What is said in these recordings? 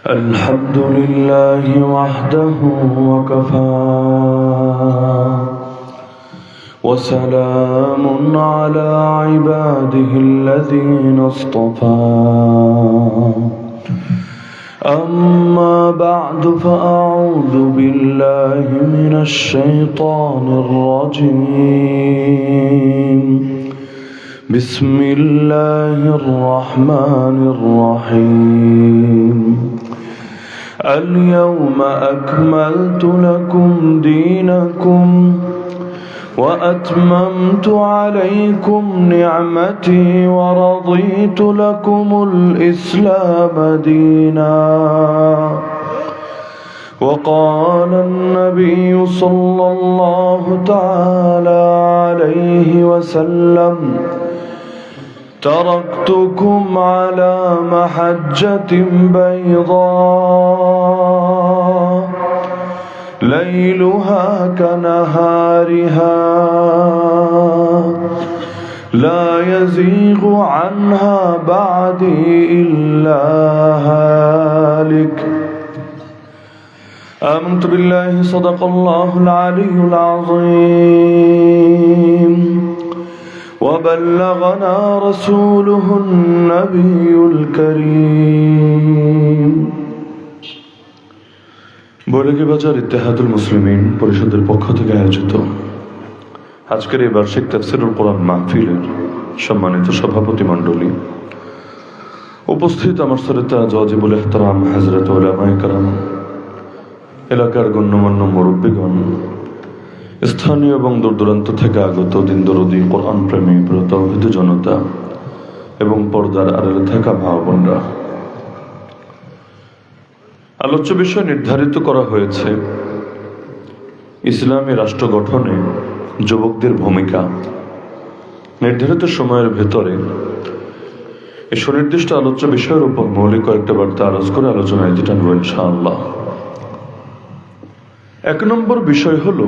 الحمد لله وحده وكفى وسلام على عباده الذين اصطفى أما بعد فأعوذ بالله من الشيطان الرجيم بسم الله الرحمن الرحيم اليوم أكملت لكم دينكم وأتممت عليكم نعمتي ورضيت لكم الإسلام دينا وقال النبي صلى الله تعالى عليه وسلم تركتكم على محجة بيضاء ليلها كنهارها لا يزيغ عنها بعدي إلا هالك آمنت بالله صدق الله العلي العظيم وبلغنا رسوله النبي الكريم বৈরাগী বাজার ইত্তেহাদুল মুসলিমিন পরিষদের পক্ষ থেকে আয়োজিত আজকের এই বার্ষিক তাফসীরুল কোরআন মাহফিলের সম্মানিত সভাপতি মণ্ডলী, উপস্থিত আমার শ্রোতা ওয়াজিবুল ইহতিরাম হযরত উলামায়ে কেরাম, এলাকার গণ্যমান্য মুরব্বীগণ, স্থানীয় এবং দূরদূরান্ত থেকে আগত দিন দরদি কোরআন প্রেমী তাওহীদ জনতা এবং পর্দার আড়ালে থাকা মা বোনরা, আলোচ্য বিষয় নির্ধারিত করা হয়েছে ইসলামী রাষ্ট্র গঠনে যুবকদের ভূমিকা। নির্ধারিত সময়ের ভেতরে এই সুনির্দিষ্ট আলোচ্য বিষয়ের উপর মৌলিক কয়েকটা বার্তা আলোচ করে আলোচনায় টানব ইনশাআল্লাহ। 1 নম্বর বিষয় হলো,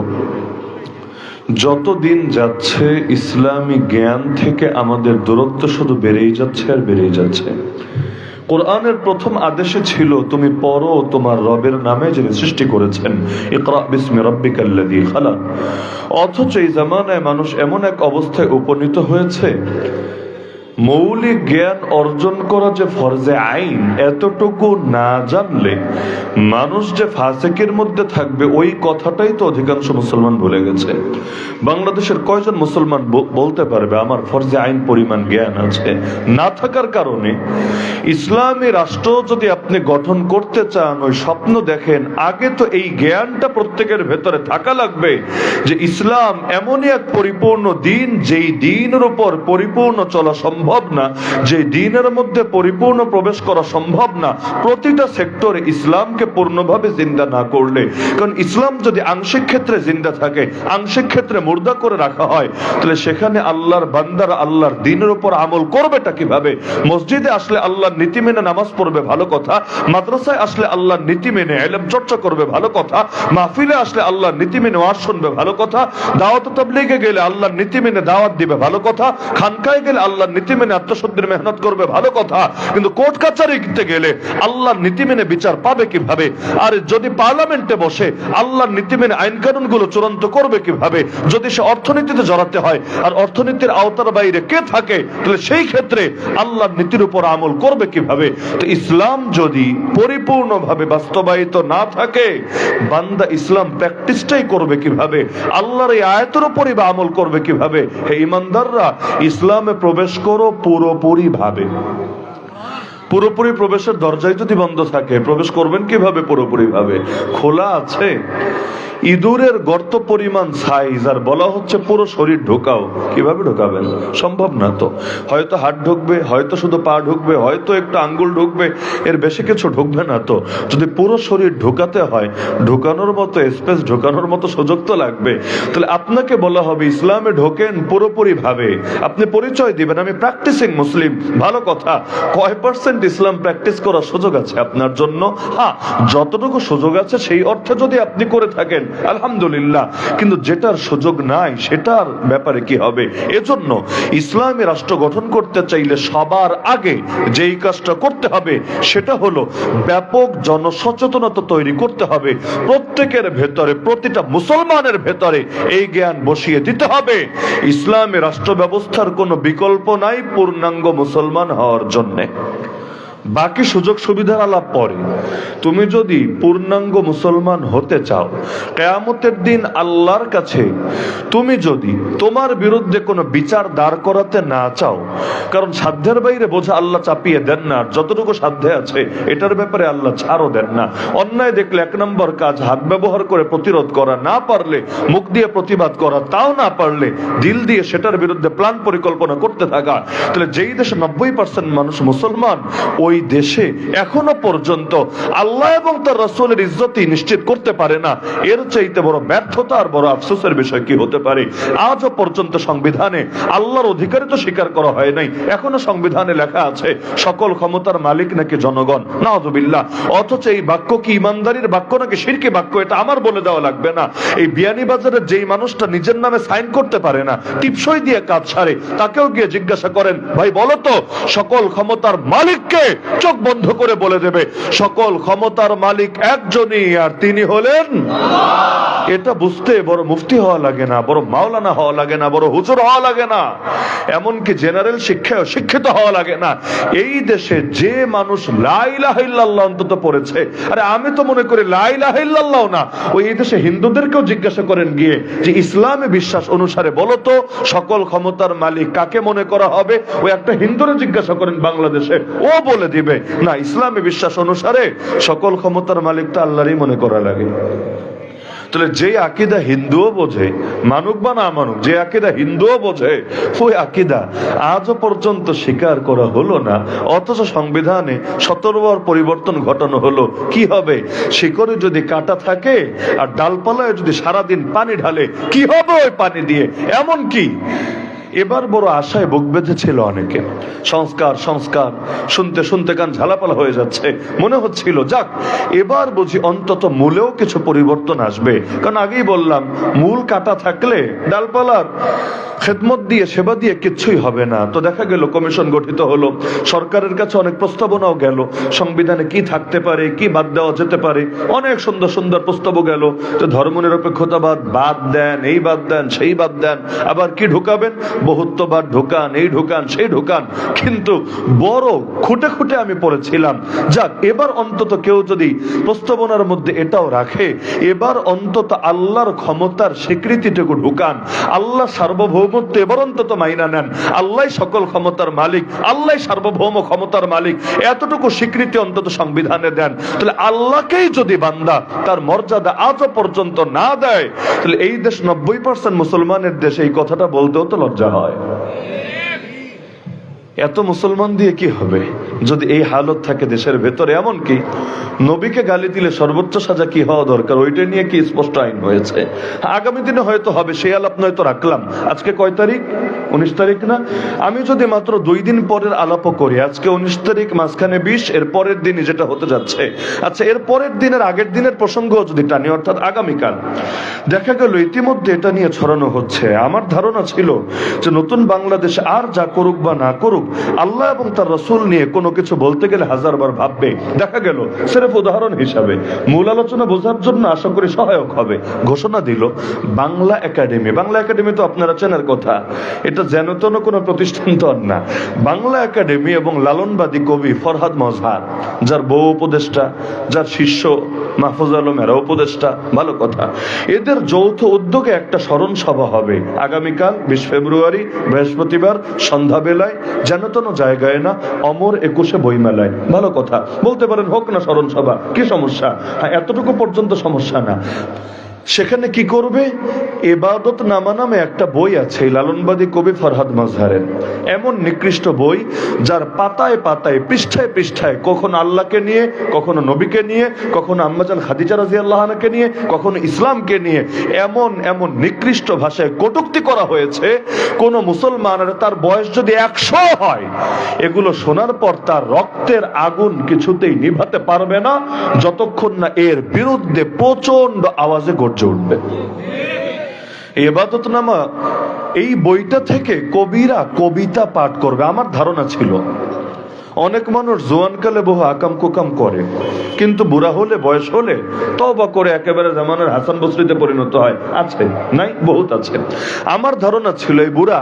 যত দিন যাচ্ছে ইসলামী জ্ঞান থেকে আমাদের দূরত্ব শুধু বেড়েই যাচ্ছে আর বেড়েই যাচ্ছে। কোরআনের প্রথম আদেশে ছিল তুমি পড়ো তোমার রবের নামে যিনি সৃষ্টি করেছেন, ইকরা বিসমি রাব্বিকাল্লাযী খালাক। অথচ এই জামানায় মানুষ এমন এক অবস্থায় উপনীত হয়েছে, মৌলিক জ্ঞান অর্জন করা যে ফরজে আইন এতটুকু না জানলে মানুষ যে ফাসিকের মধ্যে থাকবে ওই কথাটাই তো অধিকাংশ মুসলমান ভুলে গেছে। বাংলাদেশের কয়জন মুসলমান বলতে পারবে আমার ফরজে আইন পরিমাণ জ্ঞান আছে? না থাকার কারণে ইসলামী রাষ্ট্র যদি আপনি গঠন করতে চান, ওই স্বপ্ন দেখেন, আগে তো এই জ্ঞানটা প্রত্যেকের ভেতরে থাকা লাগবে যে ইসলাম এমনই এক পরিপূর্ণ দিন যেই দিনের উপর পরিপূর্ণ চলা সম্ভব না, যে দিনের মধ্যে পরিপূর্ণ প্রবেশ করা সম্ভব না প্রতিটা সেক্টরে ইসলামকে পূর্ণভাবে জিন্দা না করলে। কারণ ইসলাম যদি আংশিক ক্ষেত্রে জিন্দা থাকে, আংশিক ক্ষেত্রে মুর্দা করে রাখা হয়, তাহলে সেখানে আল্লাহর বান্দারা আল্লাহর দ্বীনের উপর আমল করবেটা কিভাবে? মসজিদে আসলে আল্লাহর নীতি মেনে নামাজ পড়বে, ভালো কথা। মাদ্রাসায় আসলে আল্লাহর নীতি মেনে ইলম চর্চা করবে, ভালো কথা। মাহফিলে আসলে আল্লাহর নীতি মেনে ওয়াজ শুনবে, ভালো কথা। দাওয়াত তাবলীগে গেলে আল্লাহর নীতি মেনে দাওয়াত দিবে, ভালো কথা। খানকায় গেলে আল্লাহর নীতি মেনে আত্মশুদ্ধির মেহনত করবে, ভালো কথা। কিন্তু কোর্ট কাছারিতে গেলে আল্লাহর নীতি মেনে বিচার পাবে কিভাবে? আর যদি পার্লামেন্টে বসে আল্লাহর নীতি মেনে আইন কানুন গুলো চূড়ান্ত করবে কিভাবে? যদি সে অর্থনীতিতে জড়াতে হয় আর অর্থনীতির আওতার বাইরে কে থাকে, তাহলে সেই ক্ষেত্রে আল্লাহর নীতির উপর আমল করবে কিভাবে? তো ইসলাম যদি পরিপূর্ণভাবে বাস্তবায়িত না থাকে, বান্দা ইসলাম প্র্যাকটিসটাই করবে কিভাবে? আল্লাহর এই আয়াতের উপরই বা আমল করবে কিভাবে? হে ঈমানদাররা, ইসলামে প্রবেশ করো পুরোপুরি ভাবে। পুরোপুরি প্রবেশের দরজাই যদি বন্ধ থাকে, প্রবেশ করবেন কিভাবে? পুরোপুরি ভাবে। খোলা আছে ইঁদুরের গর্ত পরিমাণ সাইজ, আর বলা হচ্ছে পুরো শরীর ঢোকাও। কিভাবে ঢোকাবেন? সম্ভব না তো। হয়তো হাত ঢুকবে, হয়তো শুধু পা ঢুকবে, হয়তো একটু আঙ্গুল ঢুকবে, এর বেশি কিছু ঢুকবে না তো। যদি পুরো শরীর ঢোকাতে হয়, ঢোকানোর মতো স্পেস, ঢোকানোর মতো সুযোগ তো লাগবে। তাহলে আপনাকে বলা হবে ইসলামে ঢোকেন পুরোপুরি ভাবে। আপনি পরিচয় দিবেন আমি প্র্যাকটিসিং মুসলিম, ভালো কথা। কয় % ইসলাম প্র্যাকটিস করার সুযোগ আছে আপনার জন্য? হ্যাঁ, যতটুকু সুযোগ আছে সেই অর্থে যদি আপনি করে থাকেন আলহামদুলিল্লাহ, কিন্তু যেটার সুযোগ নাই সেটার ব্যাপারে কি হবে? এজন্য ইসলামী রাষ্ট্র গঠন করতে চাইলে সবার আগে যেই কাজটা করতে হবে সেটা হলো ব্যাপক জনসচেতনতা তৈরি করতে হবে। প্রত্যেকের ভেতরে, প্রতিটা মুসলমানের ভেতরে এই জ্ঞান বসিয়ে দিতে হবে ইসলামী রাষ্ট্র ব্যবস্থার কোনো বিকল্প নাই পূর্ণাঙ্গ মুসলমান হওয়ার জন্যে। বাকি সুযোগ সুবিধার আলাপ পরে, তুমি যদি পূর্ণাঙ্গ মুসলমান হতে চাও, কিয়ামতের দিন আল্লাহর কাছে তুমি যদি তোমার বিরুদ্ধে কোনো বিচার দাঁড় করাতে না চাও, কারণ সাধ্যের বাইরে বোঝা আল্লাহ চাপিয়ে দেন না, যতটুকু সাধ্যে আছে এটার ব্যাপারে আল্লাহ ছাড়ও দেন না। অন্যায় দেখলে 1 নম্বর কাজ হাত ব্যবহার করে প্রতিরোধ করা, না পারলে মুখ দিয়ে প্রতিবাদ করা, তাও না পারলে দিল দিয়ে সেটার বিরুদ্ধে প্ল্যান পরিকল্পনা করতে থাকা। তাহলে যেই দেশে 90% মানুষ মুসলমান, ওই দেশে এখনো পর্যন্ত আল্লাহ এবং তার রাসূলের ইজ্জতই নিশ্চিত করতে পারে না, এর চাইতে বড় ব্যর্থতা আর বড় আফসোসের বিষয় কি হতে পারে? আজও পর্যন্ত সংবিধানে আল্লাহর অধিকারই তো স্বীকার করা হয় নাই। এখনো সংবিধানে লেখা আছে সকল ক্ষমতার মালিক নাকি জনগণ, নাউযুবিল্লাহ। অথচ এই বাক্য কি ইমানদারির বাক্য নাকি শিরকি বাক্য? এটা আমার বলে দেওয়া লাগবে না। এই বিয়ানীবাজারের যেই মানুষটা নিজের নামে সাইন করতে পারে না, টিপসই দিয়ে কাজ ছাড়ে, তাকেও গিয়ে জিজ্ঞাসা করেন, ভাই বলো তো সকল ক্ষমতার মালিককে? চোখ বন্ধ করে বলে দেবে সকল ক্ষমতার মালিক একজনই, আর তিনি হলেন আল্লাহ। এটা বুঝতে বড় মুফতি হওয়া লাগে না, বড় মাওলানা হওয়া লাগে না, বড় হুজুর হওয়া লাগে না, এমনকি জেনারেল শিক্ষায় শিক্ষিত হওয়া লাগে না। এই দেশে যে মানুষ লা ইলাহা ইল্লাল্লাহ অন্তত পড়েছে, আরে আমি তো মনে করি লা ইলাহা ইল্লাল্লাহ না, ওই এই দেশে হিন্দুদেরকেও জিজ্ঞাসা করেন গিয়ে যে ইসলামে বিশ্বাস অনুসারে বলো তো সকল ক্ষমতার মালিক কাকে মনে করা হবে? ওই একটা হিন্দুরে জিজ্ঞাসা করেন বাংলাদেশে, ও বলে দিবে না ইসলামে বিশ্বাস অনুসারে সকল ক্ষমতার মালিক তো আল্লাহরই মনে করা লাগে। তাহলে যে আকীদা হিন্দুও বোঝে, মানুক বা না মানুক, যে আকীদা হিন্দুও বোঝে, ওই আকীদা আজও পর্যন্ত স্বীকার করা হলো না। অথচ সংবিধানে 17 বার পরিবর্তন ঘটানো হলো। কি হবে? শিকড়ে যদি কাঁটা থাকে আর ডালপালায় যদি সারাদিন পানি ঢালে, কি হবে ওই পানি দিয়ে? এমন কি এবার বড় আশায় বুক বেঁধেছিল অনেকে, সংস্কার সংস্কার শুনতে শুনতে কান ঝালাপালা হয়ে যাচ্ছে। মনে হচ্ছিল যাক এবার বুঝি অন্তত মূলেও কিছু পরিবর্তন আসবে, কারণ আগেই বললাম মূল কাটা থাকলে ডালপালার খেদমত দিয়ে সেবা দিয়ে কিচ্ছুই হবে না। তো দেখা গেল কমিশন গঠিত হলো, সরকারের কাছে অনেক প্রস্তাবনাও গেল, সংবিধানে কি থাকতে পারে, কি বাদ দেওয়া যেতে পারে, অনেক সুন্দর সুন্দর প্রস্তাবও গেল। তো ধর্মনিরপেক্ষতাবাদ বাদ দেন, এই বাদ দেন, সেই বাদ দেন, আবার কি ঢুকাবেন? বহুত্ববাদ ঢুকান, এই ঢুকান, সেই ঢুকান। কিন্তু বড় খুঁটে খুঁটে আমি পড়েছিলাম, যাক এবার অন্তত কেউ যদি প্রস্তাবনার মধ্যে এটাও রাখে, এবার অন্তত আল্লাহর ক্ষমতার স্বীকৃতিটুকু ঢুকান, আল্লাহ সার্বভৌম এবার অন্তত মাইনা নেন, আল্লাহ সকল ক্ষমতার মালিক, আল্লাহ সার্বভৌম ক্ষমতার মালিক, এতটুকু স্বীকৃতি অন্তত সংবিধানে দেন। তাহলে আল্লাহকেই যদি বান্দা তার মর্যাদা আজও পর্যন্ত না দেয়, তাহলে এই দেশ 90% মুসলমানের দেশ, এই কথাটা বলতেও তো লজ্জা হয়। এত মুসলমান দিয়ে কি হবে যদি এই হালত থাকে দেশের ভেতরে? এমনকি নবীকে গালি দিলে সর্বোচ্চ সাজা কি হওয়া দরকার, ওইটা নিয়ে কি স্পষ্ট আইন হয়েছে? আগামী দিনে হয়তো হবে, সেই আলাপ নয়তো রাখলাম। আজকে কয় তারিখ? 19 তারিখ না? আমি যদি মাত্র 2 দিন পরের আলাপও করি, আজকে 19 তারিখ, মাঝখানে 20, এর পরের দিনই যেটা হতে যাচ্ছে, আচ্ছা এর পরের দিনের আগের দিনের প্রসঙ্গ যদি টানি, অর্থাৎ আগামীকাল, দেখা গেল ইতিমধ্যে এটা নিয়ে ছড়ানো হচ্ছে। আমার ধারণা ছিল যে নতুন বাংলাদেশ আর যা করুক বা না করুক, আল্লাহ এবং তার রাসূল নিয়ে কোনো কিছু বলতে গেলে 1000 বার ভাববে। দেখা গেল সির্ফ উদাহরণ হিসাবে মূল আলোচনা বোঝার জন্য আশা করি সহায়ক হবে। ঘোষণা দিল বাংলা একাডেমি। বাংলা একাডেমি তো আপনারা চেনার কথা, এটা যেন তেন কোনো প্রতিষ্ঠান তো না। বাংলা একাডেমি এবং লালনবাদী কবি ফরহাদ মজহার, যার বউ উপদেষ্টা, যার শিষ্য মাহফুজ আলমেরা উপদেষ্টা, ভালো কথা, এদের যৌথ উদ্যোগে একটা স্মরণ সভা হবে আগামীকাল 20 ফেব্রুয়ারি বৃহস্পতিবার সন্ধ্যাবেলায়, যেন তেন জায়গায় না, অমর 21 বইমেলায়। ভালো কথা, বলতে পারেন হোক না স্মরণ সভা, কি সমস্যা? হ্যাঁ, এতটুকু পর্যন্ত সমস্যা না। সেখানে কি করবে? ইবাদত নামা নামে একটা বই আছে লালনবাদী কবি ফরহাদ মজহারের, এমন নিকৃষ্ট বই যার পাতায় পাতায়, পৃষ্ঠায় পৃষ্ঠায় কখনো আল্লাহকে নিয়ে, কখনো নবীকে নিয়ে, কখনো আম্মাজান খাদিজা রাদিয়াল্লাহু আনহাকে নিয়ে, কখনো ইসলামকে নিয়ে এমন এমন নিকৃষ্ট ভাষায় কটূক্তি করা হয়েছে, কোন মুসলমানের তার বয়স যদি 100 হয়, এগুলো শোনার পর তার রক্তের আগুন কিছুতেই নিভাতে পারবে না যতক্ষণ না এর বিরুদ্ধে প্রচন্ড আওয়াজে গর্জে উঠবে। ইবাদতনামা এই বইটা থেকে কবিরা কবিতা পাঠ করবে। আমার ধারণা ছিল অনেক মানুষ জোয়ানকালে বহু আকাম কুকাম করে, কিন্তু বুড়া হলে, বয়স হলে তওবা করে একেবারে জামানার হাসান বসরিতে পরিণত হয়। আছে নাই? বহুত আছে। আমার ধারণা ছিল এই বুড়া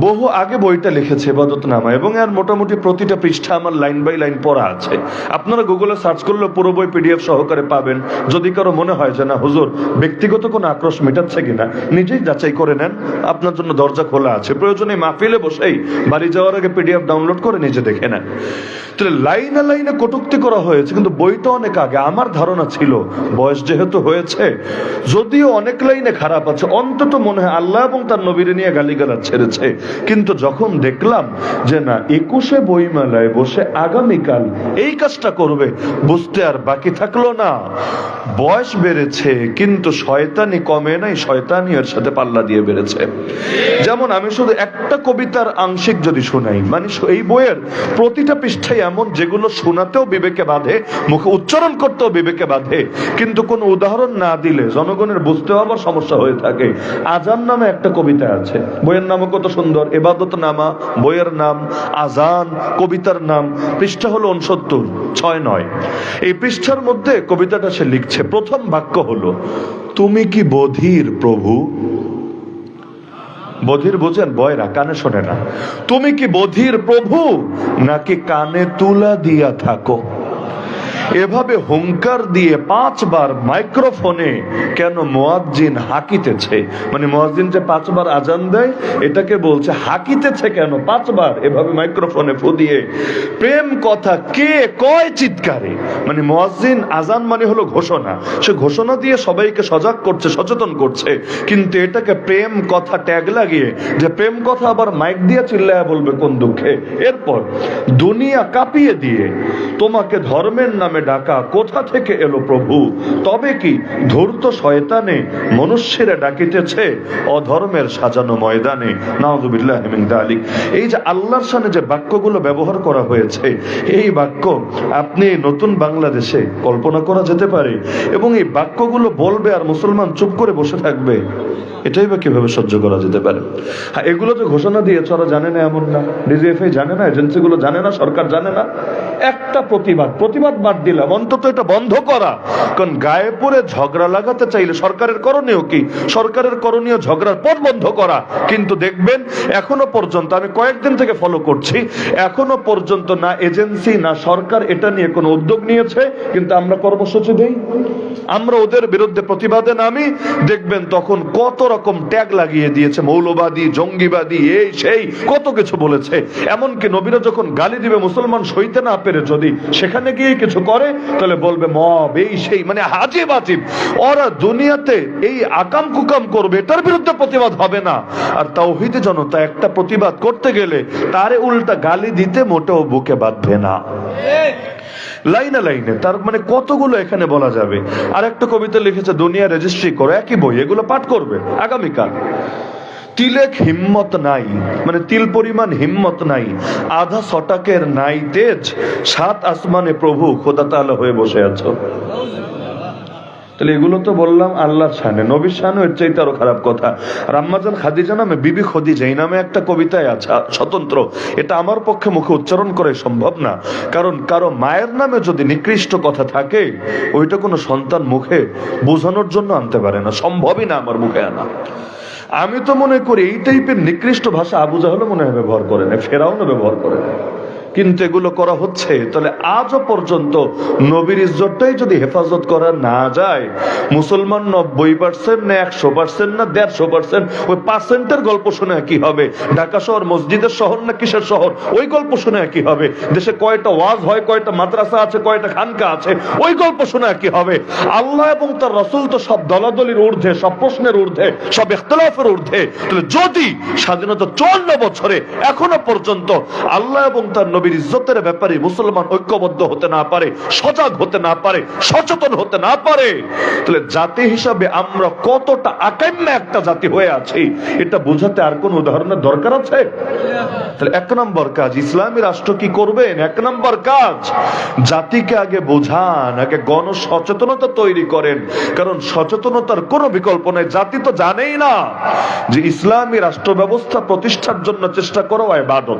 বহু আগে বইটা লিখেছে ইবাদতনামা, এবং এর মোটামুটি প্রতিটা পৃষ্ঠা আমার লাইন বাই লাইন পড়া আছে। আপনারা গুগলে সার্চ করলে পুরো বই পিডিএফ সহকারে পাবেন। যদি কারো মনে হয় যে না হুজুর ব্যক্তিগত কোনো আক্রোশ মেটাচ্ছে কিনা, নিজেই যাচাই করে নেন, আপনার জন্য দরজা খোলা আছে। প্রয়োজনে মাহফিলে বসেই বাড়ি যাওয়ার আগে পিডিএফ ডাউনলোড করে নিজে দেখে নেন। তাহলে লাইনে লাইনে কটূক্তি করা হয়েছে, কিন্তু বইটা অনেক আগে। আমার ধারণা ছিল বয়স যেহেতু হয়েছে, যদিও অনেক লাইনে খারাপ আছে, অন্তত মনে হয় আল্লাহ এবং তার নবীরে নিয়ে গালিগালাজ ছেড়েছে। কিন্তু যখন দেখলাম যে না 21শে বইমেলায় বসে আগামীকাল এই কাজটা করবে, বুঝতে আর বাকি থাকলো না। বয়স বেড়েছে কিন্তু শয়তানি কমে নাই, শয়তানি এর সাথে পাল্লা দিয়ে বেড়েছে। যেমন আমি শুধু একটা কবিতার আংশিক যদি শোনাই, মানে এই বইয়ের প্রতিটা পৃষ্ঠায় এমন যেগুলো শোনাতেও বিবেকে বাঁধে, মুখে উচ্চারণ করতেও বিবেকে বাঁধে, কিন্তু কোন উদাহরণ না দিলে জনগণের বুঝতেও আবার সমস্যা হয়ে থাকে। আজান নামে একটা কবিতা আছে, বইয়ের নামও কত সুন্দর, ইবাদতনামা বইয়ের নাম, আজান কবিতার নাম। পৃষ্ঠা হলো 69-69। এই পৃষ্ঠার মধ্যে কবিতাটা সে লিখছে, প্রথম বাক্য হলো তুমি কি বধির প্রভু। বধির বোঝেন? বয়রা, কানে শোনে না। তুমি কি বধির প্রভু নাকি কানে তুলা দিয়া থাকো। এভাবে হুঙ্কার দিয়ে 5 বার মাইক্রোফোনে কেন মুয়াজ্জিন হাকিতেছে, মানে মুয়াজ্জিন যে 5 বার আজান দেয় এটাকে বলছে হাকিতেছে কেন 5 বার এভাবে মাইক্রোফোনে ফু দিয়ে। প্রেম কথা কে কয় চিৎকারে, মানে মুয়াজ্জিন আজান মানে হলো ঘোষণা, সে ঘোষণা দিয়ে সবাইকে সজাগ করছে, সচেতন করছে, কিন্তু এটাকে প্রেম কথা ট্যাগ লাগিয়ে, যে প্রেম কথা আবার মাইক দিয়ে চিল্লায়া বলবে কোন দুঃখে। এরপর দুনিয়া কাঁপিয়ে দিয়ে তোমাকে ধর্মের নামে ডাকা কোথা থেকে এলো প্রভু, তবে কি ধূর্ত শয়তানে মনুষ্যেরা ডাকিতেছে অধর্মের সাজানো ময়দানে। নাউযুবিল্লাহি মিন যালিক। এই যে আল্লাহর শানে যে বাক্যগুলো ব্যবহার করা হয়েছে, এই বাক্য আপনি নতুন বাংলাদেশে কল্পনা করা যেতে পারে, এবং এই বাক্যগুলো বলবে আর মুসলমান চুপ করে বসে থাকবে, এটাই বা কিভাবে সহ্য করা যেতে পারে? হ্যাঁ, এগুলো যে ঘোষণা দিয়েছে ওরা জানে না এমন না, ডিজিএফআই জানে না, এজেন্সিগুলো জানে না, সরকার জানে না। একটা প্রতিবাদ বাদ দিলাম, অন্তত এটা বন্ধ করা। কারণ গায়ে পড়ে ঝগড়া লাগাতে চাইলে সরকারের করণীয় কি? সরকারের করণীয় ঝগড়ার পথ বন্ধ করা। কিন্তু দেখবেন এখনো পর্যন্ত, আমি কয়েকদিন থেকে ফলো করছি, এখনো পর্যন্ত না এজেন্সি না সরকার এটা নিয়ে কোনো উদ্যোগ নিয়েছে, কিন্তু আমরা কর্মসূচি দেই, আমরা ওদের বিরুদ্ধে প্রতিবাদে নামি, দেখবেন তখন কত রকম ট্যাগ লাগিয়ে দিয়েছে, মৌলবাদী, জঙ্গিবাদী, এই সেই কত কিছু বলেছে। এমনকি নবীরা যখন গালি দিবে মুসলমান সইতে না পেরে যদি সেখানে গিয়ে কিছু করে, তাহলে বলবে মব, এই সেই, মানে হাজিব আজিব। ওরা দুনিয়াতে এই আকাম কুকাম করবে, এটার বিরুদ্ধে প্রতিবাদ হবে না। আর তাওহীদি জনতা একটা প্রতিবাদ করতে গেলে তারে উল্টা গালি দিতে মোটেও বুকে বাঁধবে না। লাইনে লাইনে, তার মানে কতগুলো এখানে বলা যাবে। আর একটা কবিতা লিখেছে দুনিয়া রেজিস্ট্রি করো, একই বই, এগুলো পাঠ করবে আগামীকাল। তিলেক হিম্মত নাই, মানে তিল পরিমাণ হিম্মত নাই, আধা ছটাকের নাই তেজ, 7 আসমানে প্রভু খোদা তাআলা হয়ে বসে আছো। তাহলে এগুলো তো বললাম আল্লাহর শানে, নবীর শানও এর চাইতে আরো খারাপ কথা। রাম্মাজান খাদিজা নামে, বিবি খদিজা এই নামে একটা কবিতায় আছে স্বতন্ত্র, এটা আমার পক্ষে মুখে উচ্চারণ করে সম্ভব না, কারণ কারো মায়ের নামে যদি নিকৃষ্ট কথা থাকে ওইটা কোনো সন্তান মুখে বোঝানোর জন্য আনতে পারে না, সম্ভবই না আমার মুখে আনা। আমি তো মনে করি এই টাইপের নিকৃষ্ট ভাষা আবু জাহেলও মনে হয় ব্যবহার করে না, ফেরাউনও ব্যবহার করে না, কিন্তু এগুলো করা হচ্ছে। তাহলে আজও পর্যন্ত নবীর ইজ্জতটাই যদি হেফাজত করা না যায়, মুসলমান 90% না 100% না 150%, ওই পার্সেন্টের গল্প শুনে কি হবে? ঢাকা শহর মসজিদের শহর না কিসের শহর, ওই গল্প শুনে কি হবে? দেশে কয়টা ওয়াজ হয়, কয়টা মাদ্রাসা আছে, কয়টা খানকা আছে, ওই গল্প শুনে কি হবে? আল্লাহ এবং তার রাসূল তো সব দলাদলির ঊর্ধ্বে, সব প্রশ্নের ঊর্ধ্বে, সব ইখতিলাফের ঊর্ধ্বে। তাহলে যদি স্বাধীনতা 54 বছরে এখনো পর্যন্ত আল্লাহ এবং তার নবী নবীর ইজ্জতের ব্যাপারে মুসলমান ঐক্যবদ্ধ হতে না পারে, সজাগ হতে না পারে, সচেতন হতে না পারে, তাহলে জাতি হিসাবে আমরা কতটা আকাম্য একটা জাতি হয়ে আছি এটা বোঝাতে আর কোন উদাহরণের দরকার আছে? তাহলে এক নম্বর কাজ, ইসলামী রাষ্ট্র কি করবেন? এক নম্বর কাজ, জাতিকে আগে বোঝান, আগে গণ সচেতনতা তৈরি করেন। কারণ সচেতনতার কোনো বিকল্প নেই। জাতি তো জানেই না যে ইসলামী রাষ্ট্র ব্যবস্থা প্রতিষ্ঠার জন্য চেষ্টা করা ইবাদত,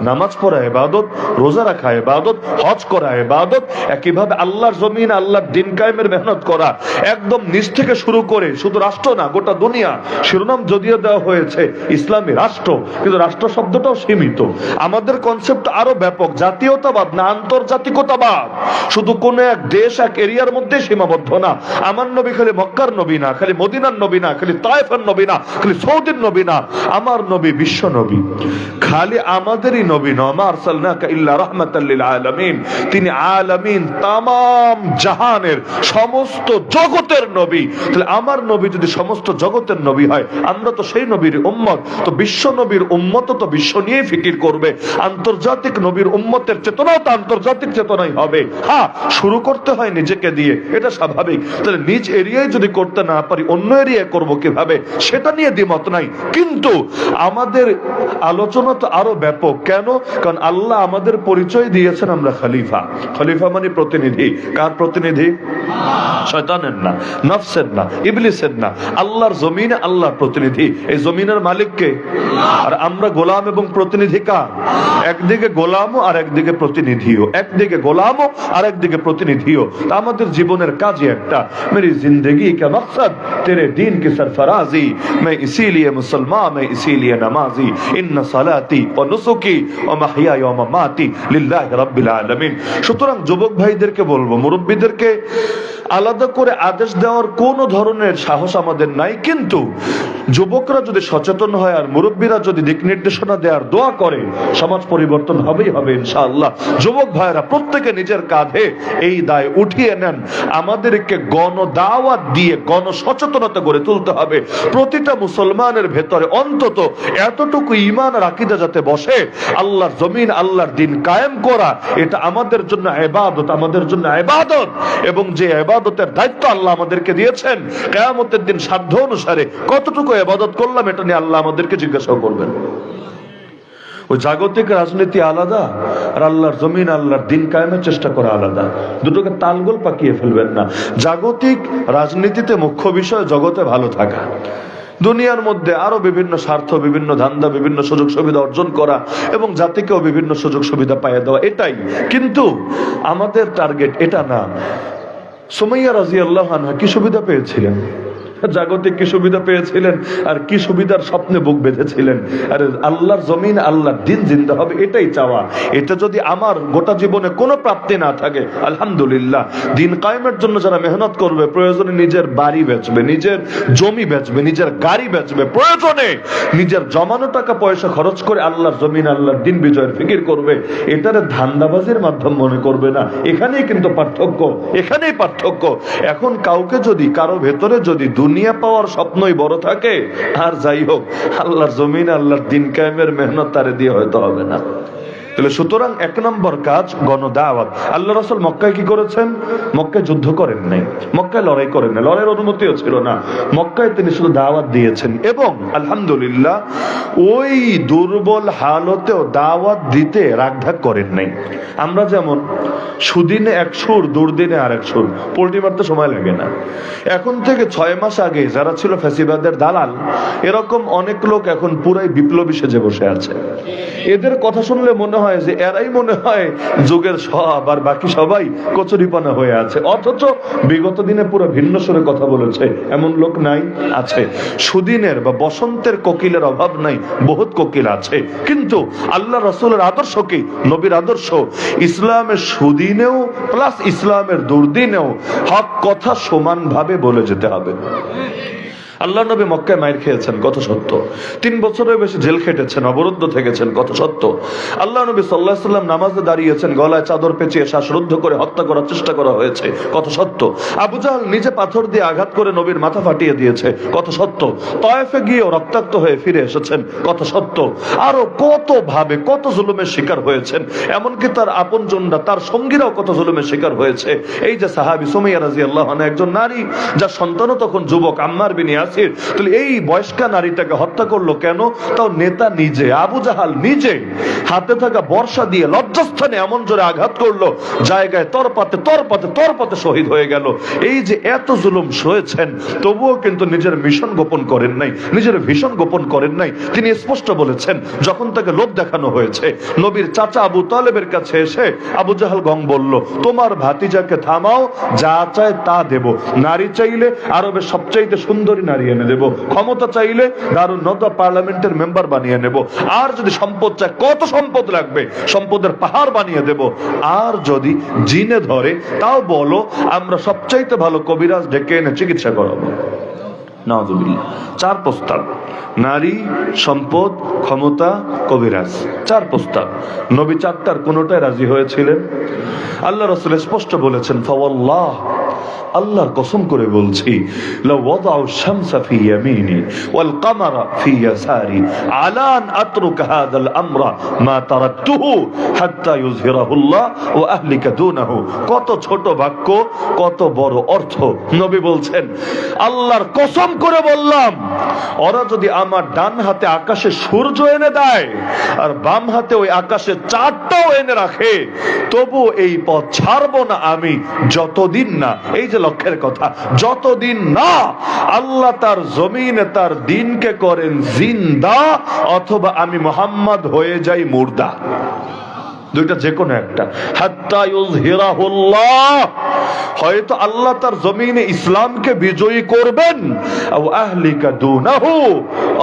নামাজ পড়া ইবাদত, রোজা রাখা ইবাদত, হজ করা ইবাদত, একইভাবে আল্লাহর জমিন আল্লাহর দিন কায়েমের মেহনত করা, একদম নিচ থেকে শুরু করে, শুধু রাষ্ট্র না গোটা দুনিয়া। শিরোনাম যদিও দেওয়া হয়েছে ইসলামী রাষ্ট্র, কিন্তু রাষ্ট্র শব্দটাও সীমিত। আমাদের কনসেপ্ট আরো ব্যাপক, জাতীয়তাবাদ না আন্তর্জাতিকতাবাদ। শুধু কোন এক দেশ এক এরিয়ার মধ্যে সীমাবদ্ধ না। আমার নবী খালি মক্কার নবী না, খালি মদিনার নবী না, খালি তায়েফের নবী না, খালি সৌদির নবী না, আমার নবী বিশ্ব নবী। খালি আমাদেরই নবী না, মা আরসালনাকা ইল্লা রাহমাতাল লিল আলামিন। তিনি আলামিন, তামাম জাহানের সমস্ত জগতের নবী। তাহলে আমার নবী যদি সমস্ত জগতের নবী হয়, আমরা তো সেই নবীর উম্মত। তো বিশ্ব নবীর উম্মত তো বিশ্ব নিয়ে ফিকির করবে। আন্তর্জাতিক নবীর উম্মতের চেতনাও তো আন্তর্জাতিক চেতনাই হবে। হ্যাঁ, শুরু করতে হয় নিজেকে দিয়ে, এটা স্বাভাবিক। তাহলে নিজ এরিয়ায় যদি করতে না পারি, অন্য এরিয়ায় করব কিভাবে, সেটা নিয়ে দ্বিমত নাই। কিন্তু আমাদের আলোচনা তো আরো ব্যাপক। কেন? কারণ আল্লাহ আমাদের পরিচয় দিয়েছেন আমরা খলিফা। খলিফা মানে প্রতিনিধি। কার প্রতিনিধি? শয়তানের না, নফসের না, ইবলিসের না, আল্লাহর জমিনে আল্লাহর প্রতিনিধি। এই জমিনের মালিক কে? আর আমরা গোলাম এবং প্রতিনিধি কার? একদিকে গোলামও আর একদিকে প্রতিনিধিও, একদিকে গোলামও আর একদিকে প্রতিনিধিও। তা আমাদের জীবনের কাজই একটা, মেরি জিন্দগি কা মকসদ তেরে দিন কি সরফরাজি, मैं इसीलिए मुसलमान, मैं इसीलिए नमाजी, इन्ना सलाती व नुसुकी व महयाय व ममाती लिल्लाहि रब्बिल आलामीन। সুতরাং যুবক ভাইদেরকে বলবো, মুরব্বীদেরকে আলাদা করে আদেশ দেওয়ার কোন ধরনের সাহস আমাদের নাই। কিন্তু যুবকরা যদি সচেতন হয় আর মুরব্বীরা যদি দিক নির্দেশনা দেওয়ার দোয়া করে, সমাজ পরিবর্তন হবেই হবে ইনশাআল্লাহ। যুবক ভাইরা প্রত্যেকে নিজের কাঁধে এই দায় উঠিয়ে নেন। আমাদেরকে গণ দাওয়াত দিয়ে গণ সচেতনতা গড়ে তুলতে হবে। প্রতিটা মুসলমানের ভেতরে অন্তত এতটুকু ঈমান আর আকীদা যাতে বসে, আল্লাহর জমিন আল্লাহর দিন কায়েম করা এটা আমাদের জন্য ইবাদত, আমাদের জন্য ইবাদত। এবং যে ইবাদতের দায়িত্ব আল্লাহ আমাদেরকে দিয়েছেন, কিয়ামতের দিন সাধ্য অনুসারে কতটুকু ইবাদত করলাম এটা নিয়ে আল্লাহ আমাদেরকে জিজ্ঞাসা করবেন। ওই জাগতিক রাজনীতি আলাদা আর আল্লাহর জমিন আল্লাহর দিন কায়েমের চেষ্টা করা আলাদা। দুটোকে তালগোল পাকিয়ে ফেলবেন না। জাগতিক রাজনীতিতে মুখ্য বিষয় জগতে ভালো থাকা, দুনিয়ার মধ্যে আরো বিভিন্ন স্বার্থ, বিভিন্ন ধান্দা, বিভিন্ন সুযোগ সুবিধা অর্জন করা এবং জাতিকেও বিভিন্ন সুযোগ সুবিধা পাইয়ে দেওয়া, এটাই। কিন্তু আমাদের টার্গেট এটা না। সুমাইয়া রাদিয়াল্লাহু আনহা কি সুবিধা পেয়েছিলেন? জাগতিক কি সুবিধা পেয়েছিলেন? আর কি সুবিধার স্বপ্নে বুক বেঁধেছিলেন? আর আল্লাহর জমিন আল্লাহর দিন জিন্দা হবে, এটাই চাওয়া। এটা যদি আমার গোটা জীবনে কোনো প্রাপ্তি না থাকে, আলহামদুলিল্লাহ। দিন কায়েমের জন্য যারা মেহনত করবে, প্রয়োজনে নিজের বাড়ি বেচবে, নিজের জমি বেচবে, নিজের গাড়ি বেচবে, প্রয়োজনে নিজের জমানো টাকা পয়সা খরচ করে আল্লাহর জমিন আল্লাহর দিন বিজয়ের ফিকির করবে। এটারে ধান্দাবাজির মাধ্যম মনে করবে না। এখানেই কিন্তু পার্থক্য, এখানেই পার্থক্য। এখন কাউকে যদি, কারো ভেতরে যদি দুনিয়া পাওয়ার স্বপ্নই বড় থাকে, আর যাই হোক আল্লাহর জমিন আল্লাহর দিন কায়েমের মেহনত তারে দিয়ে হয়তো হবে না। তাহলে সুতরাং এক নম্বর কাজ গণদাওয়াত। আল্লাহ রাসূল মক্কায় কি করেছেন? মক্কায় যুদ্ধ করেন নাই, মক্কায় লড়াই করেন নাই, লড়াইয়ের অনুমতিও ছিল না। মক্কায় তিনি শুধু দাওয়াত দিয়েছেন এবং আলহামদুলিল্লাহ ওই দুর্বল হালতেও দাওয়াত দিতে রাগঢাক করেন নাই। আমরা যেমন সুদিনে এক সুর, দুর্দিনে আরেক সুর, পোল্ট্রি মারতে সময় লাগে না। এখন থেকে 6 মাস আগে যারা ছিল ফ্যাসিবাদের দালাল, এরকম অনেক লোক এখন পুরাই বিপ্লবী সেজে বসে আছে। এদের কথা শুনলে মনে হয় যে এরাই মনে হয় যুগের সব, আর বাকি সবাই কচুরিপানা হয়ে আছে। অথচ বিগত দিনে পুরো ভিন্ন সুরে কথা বলেছে এমন লোক নাই? আছে। সুদিনের বা বসন্তের কোকিলের অভাব নাই, বহুত কোকিল আছে। কিন্তু আল্লাহ রাসূলের আদর্শ কি? নবীর আদর্শ, ইসলামের সুদিনেও প্লাস ইসলামের দুর্দিনেও হক কথা সমানভাবে বলে যেতে হবে। আল্লাহ নবী মক্কায় মাইর খেয়েছেন, কত সত্য। 3 বছরের বেশি জেল খেটেছেন, অবরুদ্ধ থেকেছেন, কত সত্য। আল্লাহ নবী সাল্লাল্লাহু আলাইহি ওয়াসাল্লাম নামাজে দাঁড়িয়েছেন, গলায় চাদর পেঁচিয়ে শ্বাসরুদ্ধ করে হত্যা করার চেষ্টা করা হয়েছে, কত সত্য। আবু জাহল নিজে পাথর দিয়ে আঘাত করে নবীর মাথা ফাটিয়ে দিয়েছে, কত সত্য। তয়েফে গিয়েও রক্তাক্ত হয়ে ফিরে এসেছেন, কত সত্য। আরো কত ভাবে কত জুলুমের শিকার হয়েছেন, এমনকি তার আপনজনরা, তার সঙ্গীরাও কত জুলুমের শিকার হয়েছে। এই যে সাহাবী সুমাইয়া রাদিয়াল্লাহু আনহা, একজন নারী যার সন্তানও তখন যুবক, আম্মার বিন ইয়াসির, তাহলে এই বয়স্কা নারীটাকে হত্যা করলো কেন? তাও নেতা নিজে, আবু জাহাল নিজে হাতে থাকা বর্ষা দিয়ে লজ্জাস্থানে এমন জোরে আঘাত করলো, জায়গায় তরপাতে তরপাতে তরপাতে শহীদ হয়ে গেল। এই যে এত জুলুম সয়েছেন, তবুও কিন্তু নিজের মিশন গোপন করেন নাই, নিজের ভীষণ গোপন করেন নাই। তিনি স্পষ্ট বলেছেন, যখন তাকে লোভ দেখানো হয়েছে, নবীর চাচা আবু তালেবের কাছে এসে আবু জাহাল গং বলল, তোমার ভাতিজাকে থামাও, যা চায় তা দেব। নারী চাইলে আরবের সবচাইতে সুন্দরী নারী এনে দেব, ক্ষমতা চাইলে দারুন নদা পার্লামেন্টের মেম্বার বানিয়ে নেব, আর যদি সম্পদ চায়, কত সম্পদ লাগবে, সম্পদের পাহাড় বানিয়ে দেব। আর যদি জিনে ধরে, তাও বলো আমরা সবচাইতে ভালো কবিরাজ ডেকে এনে চিকিৎসা করাবো। নাউযুবিল্লাহ। 4 প্রস্তাব, নারী, সম্পদ, ক্ষমতা, কবিরাজ, 4 প্রস্তাব। নবী 4টার কোনোটাই রাজি হয়েছিলেন? আল্লাহ রাসূল স্পষ্ট বলেছেন, ফাওয়াল্লাহ, আল্লাহর কসম করে বলছি, লাউ ওয়াদাউ শামসা ফি ইয়ামিনি ওয়াল কামারা ফি ইয়াসারি আলা আন আতরুক হাযাল আমরা মা তারাকতুহু হাত্তা ইউযহিরাহুল্লাহ ওয়া আহলিকা দুনাহু। কত ছোট বাক্য, কত বড় অর্থ। নবী বলছেন, আল্লাহর কসম করে বললাম, ওরা যদি আমার ডান হাতে আকাশে সূর্য এনে দেয় আর বাম হাতে ওই আকাশে চাঁদটাও এনে রাখে, তবু এই পথ ছাড়বো না আমি, যতদিন না, এই যে লক্ষ্যের কথা, যতদিন না আল্লাহ তার জমিনে তার দ্বীনকে করেন জিন্দা, অথবা আমি মুহাম্মদ হয়ে যাই মুর্দা। দুইটা যে কোনো একটা। হাত্তা ইউযহিরাহুল্লাহ, হয়তো আল্লাহ তার জমিনে ইসলামকে বিজয়ী করবেন, আও আহলিকা দুনাহু,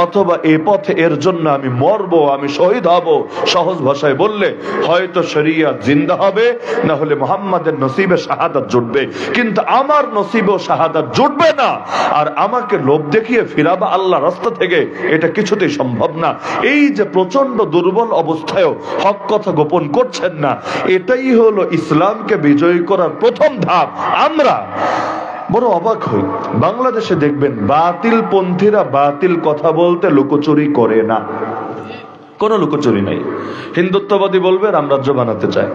অথবা এই পথে এর জন্য আমি মরবো, আমি শহীদ হব। সহজ ভাষায় বললে, হয়তো শরিয়ত জিন্দা হবে, না হলে মুহাম্মাদের নসিবে শাহাদাত জুটবে। কিন্তু আমার নসিবেও শাহাদাত জুটবে না, আর আমাকে লোভ দেখিয়ে ফিরাবা আল্লাহর রাস্তা থেকে, এটা কিছুতেই সম্ভব না। এই যে প্রচন্ড দুর্বল অবস্থায়ও হক কথা গোপন করছেন না, এটাই হলো ইসলামকে বিজয়ী করার প্রথম ধাপ। আমরা বড় অবাক হই, বাংলাদেশে দেখবেন বাতিল পন্থীরা বাতিল কথা বলতে লুকোচুরি করে না, কোনো লুকোচুরি নাই। হিন্দুত্ববাদী বলবে রামরাজ্য বানাতে চায়,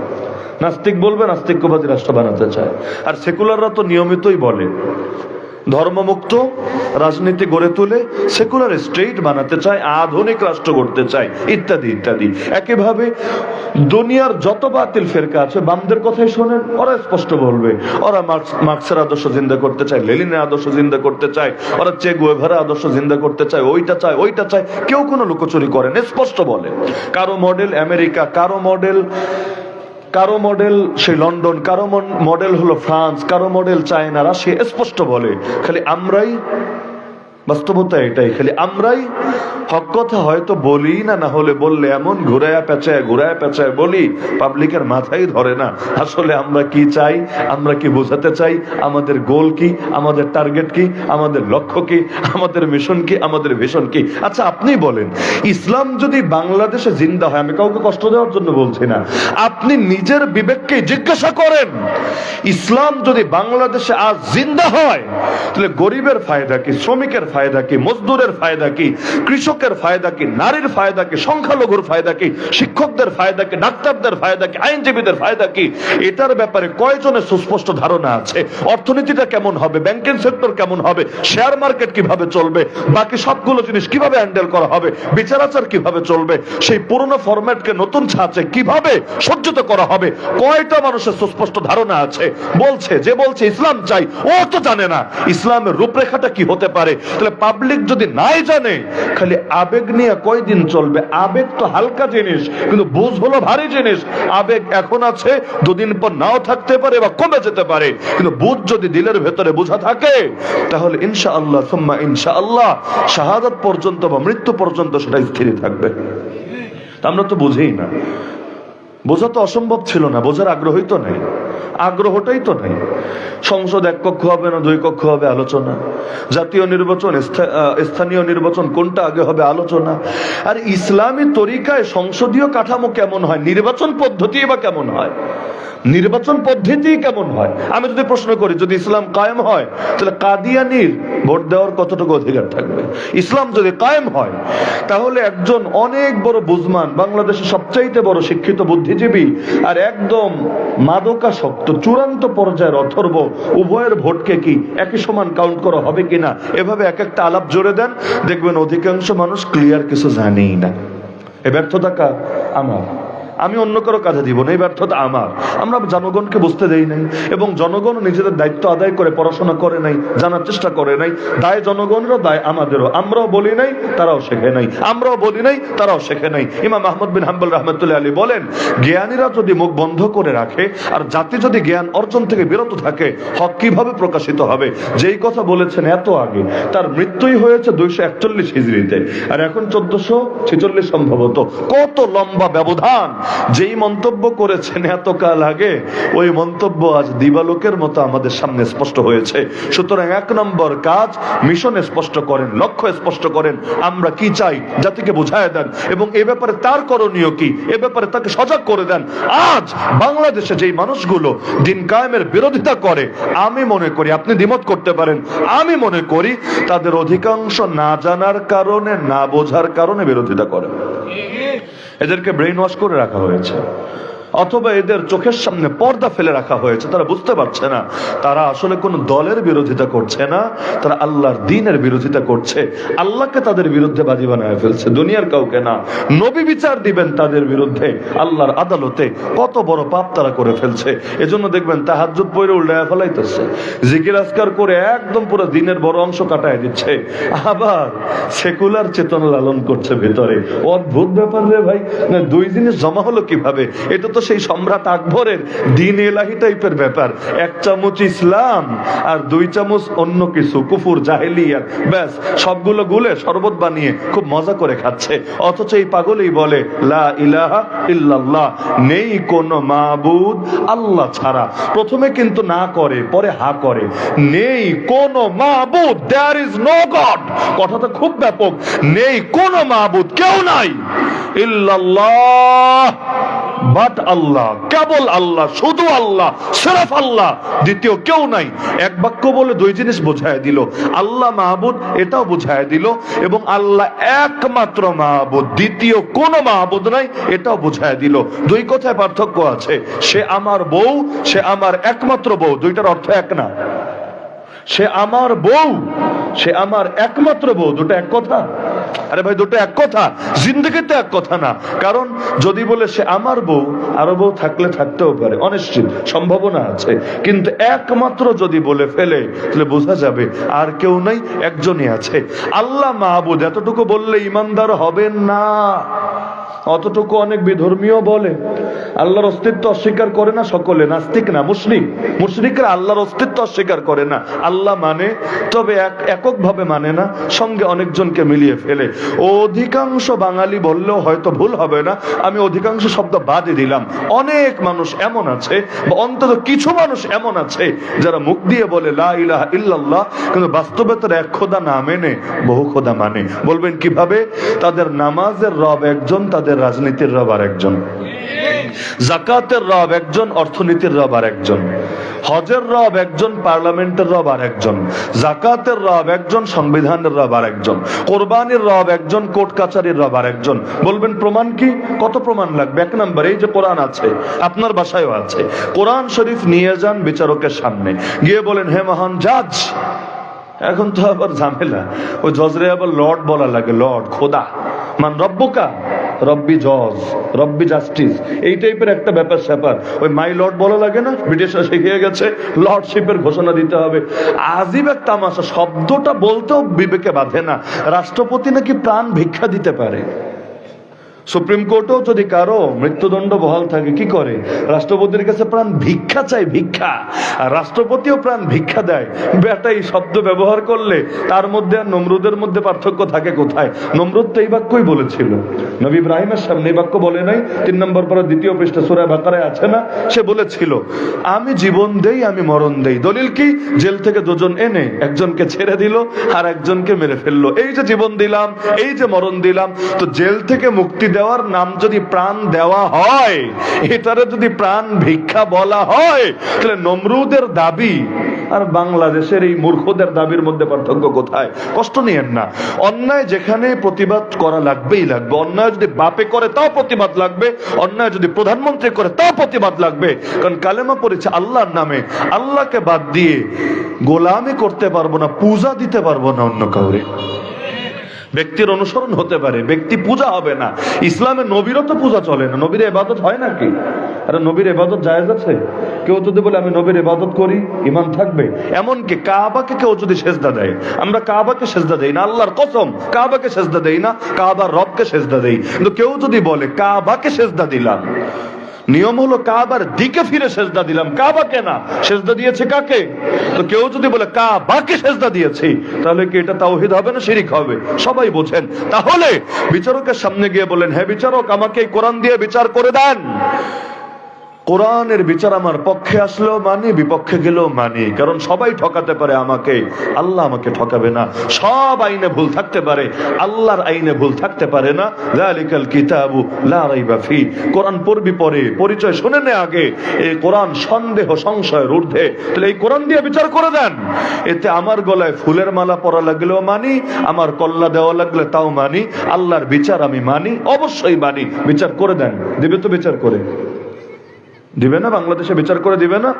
নাস্তিক বলবে নাস্তিক্যবাদী রাষ্ট্র বানাতে চায়, আর সেকুলাররা তো নিয়মিতই বলে ধর্মমুক্ত রাজনীতি গড়ে তুলে সেকুলার স্টেট বানাতে চায়, আধুনিক রাষ্ট্র গড়তে চায়, ইত্যাদি ইত্যাদি। একইভাবে দুনিয়ার যত বাতিল ফেরকা আছে, বামদের কথাই শোনেন, ওরা স্পষ্ট বলবে ওরা মার্কসের আদর্শ জিন্দা করতে চায়, লেনিনের আদর্শ জিন্দা করতে চায়, ওরা চে গুয়েভারার আদর্শ জিন্দা করতে চায়, ওইটা চায় ওইটা চায়। কেউ কোনো লুকোচুরি করেন, স্পষ্ট বলে। কারো মডেল আমেরিকা, কারো মডেল সেই লন্ডন, কারো মডেল হলো ফ্রান্স, কারো মডেল চায়না, রাশিয়া, স্পষ্ট বলে। খালি আমরাই, বাস্তবতা এটাই, খালি আমরাই হক কথা হয়তো বলি না, না হলে বললে এমন ঘুরায়া পেঁচায় বলি, পাবলিকের মাথায় ধরে না আসলে আমরা কি চাই, আমরা কি বোঝাতে চাই, আমাদের গোল কি, আমাদের টার্গেট কি, আমাদের লক্ষ্য কি, আমাদের মিশন কি, আমাদের ভিশন কি। আচ্ছা আপনি বলেন, ইসলাম যদি বাংলাদেশে জিন্দা হয়, আমি কাউকে কষ্ট দেওয়ার জন্য বলছি না, আপনি নিজের বিবেককে জিজ্ঞাসা করেন, ইসলাম যদি বাংলাদেশে আজ জিন্দা হয়, তাহলে গরিবের ফায়দা কি, শ্রমিকের ফায়দা কি, মজদুরের ফায়দা কি, কৃষকের ফায়দা কি, নারীর ফায়দা কি, সংখ্যালঘুর ফায়দা কি, শিক্ষকদের ফায়দা কি, ডাক্তারদের ফায়দা কি, আইনজীবীদের ফায়দা কি, এটার ব্যাপারে কয়জনের সুস্পষ্ট ধারণা আছে? অর্থনীতিটা কেমন হবে, ব্যাংকিং সেক্টর কেমন হবে, শেয়ার মার্কেট কিভাবে চলবে, বাকি সবগুলো জিনিস কিভাবে হ্যান্ডেল করা হবে, বিচারাচার কিভাবে চলবে, সেই পুরনো ফরম্যাটকে নতুন ছাঁচে কিভাবে সজ্জিত করা হবে, কয়টা মানুষের সুস্পষ্ট ধারণা আছে? বলছে যে বলছে ইসলাম চাই, ও তো জানে না ইসলামের রূপরেখাটা কি হতে পারে। তাহলে পাবলিক যদি নাই জানে, খালি আবেগ নিয়ে কয়দিন চলবে? আবেগ তো হালকা জিনিস, কিন্তু বুঝ হলো ভারী জিনিস। আবেগ এখন আছে, দুদিন পর নাও থাকতে পারে বা কমে যেতে পারে, কিন্তু বুঝ যদি দিলের ভেতরে বোঝা থাকে, তাহলে ইনশাআল্লাহ সুম্মা ইনশাআল্লাহ শাহাদাত পর্যন্ত বা মৃত্যু পর্যন্ত সেটা স্থির থাকবে। আমরা তো বুঝেই না, বোঝা তো অসম্ভব ছিল না, বোঝার আগ্রহই তো নাই, আগ্রহটাই তো নাই। সংসদ এক কক্ষ হবে না দুই কক্ষ হবে আলোচনা, জাতীয় নির্বাচন স্থানীয় নির্বাচন কোনটা আগে হবে আলোচনা। আর ইসলামী তরিকায় সংসদীয় কাঠামো কেমন হয়, নির্বাচন পদ্ধতি বা কেমন হয়, নির্বাচন পদ্ধতি কেমন হয়। আমি যদি প্রশ্ন করি, যদি ইসলাম কায়েম হয় তাহলে কাদিয়ানির ভোট দেওয়ার কতটুকু অধিকার থাকবে? ইসলাম যদি কায়েম হয় তাহলে একজন অনেক বড় বুজমান, বাংলাদেশের সবচাইতে বড় শিক্ষিত বুদ্ধিজীবী আর একদম মাদকাসক্ত চূড়ান্ত পর্যায়ের অথর্ব, উভয়ের ভোটকে কি একই সমান কাউন্ট করা হবে কিনা, এভাবে এক একটা আলাপ জোরে দেন, দেখবেন অধিকাংশ মানুষ ক্লিয়ার কিছু জানেই না। এ ব্যর্থতা কার? আমার। আমি অন্য কারো কাজে দিব না, এই ব্যর্থতা আমার। আমরা জনগণকে বুঝতে দেই নাই এবং জনগণ নিজেদের দায়িত্ব আদায় করে পড়াশোনা করে নাই, জানার চেষ্টা করে নাই। দায় জনগণেরও, দায় আমাদেরও। আমরাও বলি নাই, তারাও শেখে নাই, আমরাও বলি নাই, তারাও শেখে নাই। ইমাম আহমদ বিন হাম্বল রহমতুল্লাহ আলী বলেন, জ্ঞানীরা যদি মুখ বন্ধ করে রাখে আর জাতি যদি জ্ঞান অর্জন থেকে বিরত থাকে, হক কিভাবে প্রকাশিত হবে? যেই কথা বলেছেন এত আগে, তার মৃত্যুই হয়েছে 241 হিজরিতে, আর এখন 1446 সম্ভবত। কত লম্বা ব্যবধান! যেই মন্তব্য করেছেন এতকাল আগে, ওই মন্তব্য আজ দিবালোকের মতো আমাদের সামনে স্পষ্ট হয়েছে। সুতরাং 1 নম্বর কাজ, মিশন স্পষ্ট করেন, লক্ষ্য স্পষ্ট করেন, আমরা কি চাই জাতিকে বুঝায় দেন এবং এ ব্যাপারে তার করণীয় কি, এ ব্যাপারে তাকে সজাগ করে দেন। আজ বাংলাদেশে যেই মানুষগুলো দিন কায়েমের বিরোধিতা করে, আমি মনে করি, আপনি দ্বিমত করতে পারেন, আমি মনে করি তাদের অধিকাংশ না জানার কারণে, না বোঝার কারণে বিরোধিতা করে। এদেরকে ব্রেইন ওয়াশ করে রাখা হয়েছে, অথবা এদের চোখের সামনে পর্দা ফেলে রাখা হয়েছে। তারা বুঝতে পারছে না তারা আসলে কোন দলের বিরোধিতা করছে না, তারা আল্লাহর দ্বীনের বিরোধিতা করছে। আল্লাহকে তাদের বিরুদ্ধে বাদী বানায় ফেলছে, দুনিয়ার কাউকে না। নবী বিচার দিবেন তাদের বিরুদ্ধে আল্লাহর আদালতে, কত বড় পাপ তারা করে ফেলছে। এজন্য দেখবেন তাহাজ্জুদ পড়ে উল্টায় ফেলাইতেছে, জিকির আজকার করে একদম পুরো দিনের বড় অংশ কাটায় দিচ্ছে, আবার সেকুলার চেতনা লালন করছে ভেতরে। অদ্ভুত ব্যাপার রে ভাই, না দুই জিনিস জমা হলো কিভাবে? এটা তো সেই সম্রাট আকবরের দিন এলাহি টাইপের ব্যাপার। 1 চামচ ইসলাম আর 2 চামচ অন্য কিছু, কুফুর, জাহেলিয়াত, ব্যাস সবগুলো গুলে শরবত বানিয়ে খুব মজা করে খাচ্ছে। অথচ এই পাগলই বলে লা ইলাহা ইল্লাল্লাহ, নেই কোন মাবুদ আল্লাহ ছাড়া। প্রথমে কিন্তু না করে, পরে হা করে, নেই কোন মাবুদ, দেয়ার ইজ নো গড। কথাটা খুব ব্যাপক, নেই কোন মাবুদ, কেউ নাই, ইল্লাল্লাহ, বাট আল্লাহ, কেবল আল্লাহ, শুধু আল্লাহ, সিরফ আল্লাহ, দ্বিতীয় কেউ নাই। এক বাক্য বলে দুই জিনিস বোঝায় দিল, আল্লাহ মাহবুদ এটাও বোঝায় দিল, এবং আল্লাহ একমাত্র মাহবুদ, দ্বিতীয় কোন মাহবুদ নাই এটাও বোঝায় দিল। দুই কথায় পার্থক্য আছে, সে আমার বউ, সে আমার একমাত্র বউ, দুইটার অর্থ এক না। সে আমার বউ, সে আমার একমাত্র বউ, দুটো এক কথা? আরে ভাই, দুটো এক কথা? জিন্দগিতে এক কথা না। কারণ যদি বলে সে আমার বউ, আরো বউ থাকলে থাকতেও পারে, অনিশ্চিত সম্ভাবনা আছে, কিন্তু একমাত্র যদি বলে ফেলে তাহলে বোঝা যাবে আর কেউ নাই, একজনই আছে। আল্লাহ মাহবুদ এতটুকু বললে ইমানদার হবেন না। অতটুকু অনেক বিধর্মীয় বলে, আল্লাহর অস্তিত্ব অস্বীকার করে না সকলে, নাস্তিক না, মুশরিক। মুশরিকরা আল্লাহর অস্তিত্ব অস্বীকার করে না, আল্লাহ মানে, তবে এককভাবে মানে না, সঙ্গে অনেকজনকে মিলিয়ে ফেলে। অধিকাংশ বাঙালি বললেও হয়তো ভুল হবে না, আমি অধিকাংশ শব্দ বাদই দিলাম। অনেক মানুষ এমন আছে, বা অন্তত কিছু মানুষ এমন আছে, যারা মুখ দিয়ে বলে লা ইলাহা ইল্লাল্লাহ, কিন্তু বাস্তবে তারা এক খোদা না মেনে বহু খোদা মানে। বলবেন কিভাবে? তাদের নামাজের রব একজন, তাদের রাজনীতির রব আর একজন, যাকাতের রব একজন, অর্থনীতির রব আর একজন, হজের রব একজন, পার্লামেন্টের রব আর একজন, যাকাতের রব একজন, সংবিধানের রব আর একজন, কোরবানির রব একজন, কোর্ট কাচারির রব আর একজন। বলবেন প্রমাণ কি? কত প্রমাণ লাগবে? 1 নম্বর, এই যে কোরআন আছে, আপনার বাসায়ও আছে, কোরআন শরীফ নিয়ে যান বিচারকের সামনে, গিয়ে বলেন হে মহান জাজ। এখন তো আবার ঝামেলা, ওই জজরে আবার লর্ড বলা লাগে, লর্ড, খোদা, মান রব্বুকা, রব্বি জজ, রব্বি জাস্টিস, এই টাইপের একটা ব্যাপার স্যাপার। ওই মাই লর্ড বলা লাগে না, ব্রিটিশরা শিখিয়ে গেছে, লর্ডশিপের ঘোষণা দিতে হবে। আজীব এক তামাশা, শব্দটা বলতেও বিবেকে বাঁধে না। রাষ্ট্রপতি নাকি প্রাণ ভিক্ষা দিতে পারে। সুপ্রিম কোর্টেও যদি কারো মৃত্যুদণ্ড বহাল থাকে, কি করে? রাষ্ট্রপতির কাছে প্রাণ ভিক্ষা চাই, ভিক্ষা। আর রাষ্ট্রপতিও প্রাণ ভিক্ষা দেয়। বেটা এই শব্দ ব্যবহার করলে তার মধ্যে আর নমরুদের মধ্যে পার্থক্য থাকে কোথায়? নমরুদ তো এই বাক্যই বলেছিল, নবী ইব্রাহিমের সামনে। এই বাক্য বলে নাই? 3 নম্বর পরে 2য় পৃষ্ঠা সূরা বাকারায় আছে না? সে বলেছিল, আমি জীবন দেই, আমি মরণ দেই। দলিল কি? জেল থেকে 2 জন এনে একজনকে ছেড়ে দিল আর একজনকে মেরে ফেললো। এই যে জীবন দিলাম, এই যে মরণ দিলাম। তো জেল থেকে মুক্তি দেওয়ার নাম যদি প্রাণ দেওয়া হয়, এটারে যদি প্রাণ ভিক্ষা বলা হয়, তাহলে নমরুদের দাবি আর বাংলাদেশের এই মূর্খদের দাবির মধ্যে পার্থক্য কোথায়? কষ্ট নিয়েন না। অন্যায় যেখানে প্রতিবাদ করা লাগবেই লাগবে। অন্যায় যদি বাপে করে তাও প্রতিবাদ লাগবে, অন্যায় যদি প্রধানমন্ত্রী করে তাও প্রতিবাদ লাগবে। কারণ কালেমা পড়েছে আল্লাহর নামে। আল্লাহকে বাদ দিয়ে গোলামি করতে পারবো না, পূজা দিতে পারবো না অন্য কাউরে। ব্যক্তির অনুসরণ হতে পারে, ব্যক্তি পূজা হবে না। ইসলামে নবীরও তো পূজা চলে না। নবীর ইবাদত হয় নাকি? আরে নবীর ইবাদত জায়েজ আছে? কেউ যদি বলে আমি নবীর ইবাদত করি, ঈমান থাকবে? এমনকি কাবাকে কেউ যদি সেজদা দেয়, আমরা কাবাকে সেজদা দেই না, আল্লাহর কসম কাবাকে সেজদা দেই না, কাবার রবকে সেজদা দেই। কিন্তু কেউ যদি বলে কাবাকে সেজদা দিলাম, নিয়ম হলো কাবার দিকে ফিরে সেজদা দিলাম, কাবাকে না। সেজদা দিয়েছে কাকে? তো কেউ যদি বলে কাবাকে সেজদা দিয়েছি, তাহলে কি এটা তাওহীদ হবে না শিরক হবে? সবাই বোঝেন। তাহলে বিচারকের সামনে গিয়ে বলেন, হে বিচারক, আমাকে এই কোরআন দিয়ে বিচার করে দেন। কোরআনের বিচার আমার পক্ষে আসলেও মানি, বিপক্ষে গেলেও মানি। কারণ সবাই ঠকাতে পারে আমাকে, আল্লাহ আমাকে ঠকাবে না। সব আইনে ভুল থাকতে পারে, আল্লাহর আইনে ভুল থাকতে পারে না। যালিকাল কিতাবু লা রাইবা ফি। কোরআন পড়বি পরে, পরিচয় শুনে নে আগে। এই কোরআন সন্দেহ সংশয়ের ঊর্ধ্বে। তাহলে এই কোরআন দিয়ে বিচার করে দেন। এতে আমার গলায় ফুলের মালা পরা লাগলেও মানি, আমার কল্লা দেওয়া লাগলে তাও মানি। আল্লাহর বিচার আমি মানি, অবশ্যই মানি। বিচার করে দেন। দিবে তো বিচার করে? দিবে না? বাংলাদেশে বিচার করে দিবে না?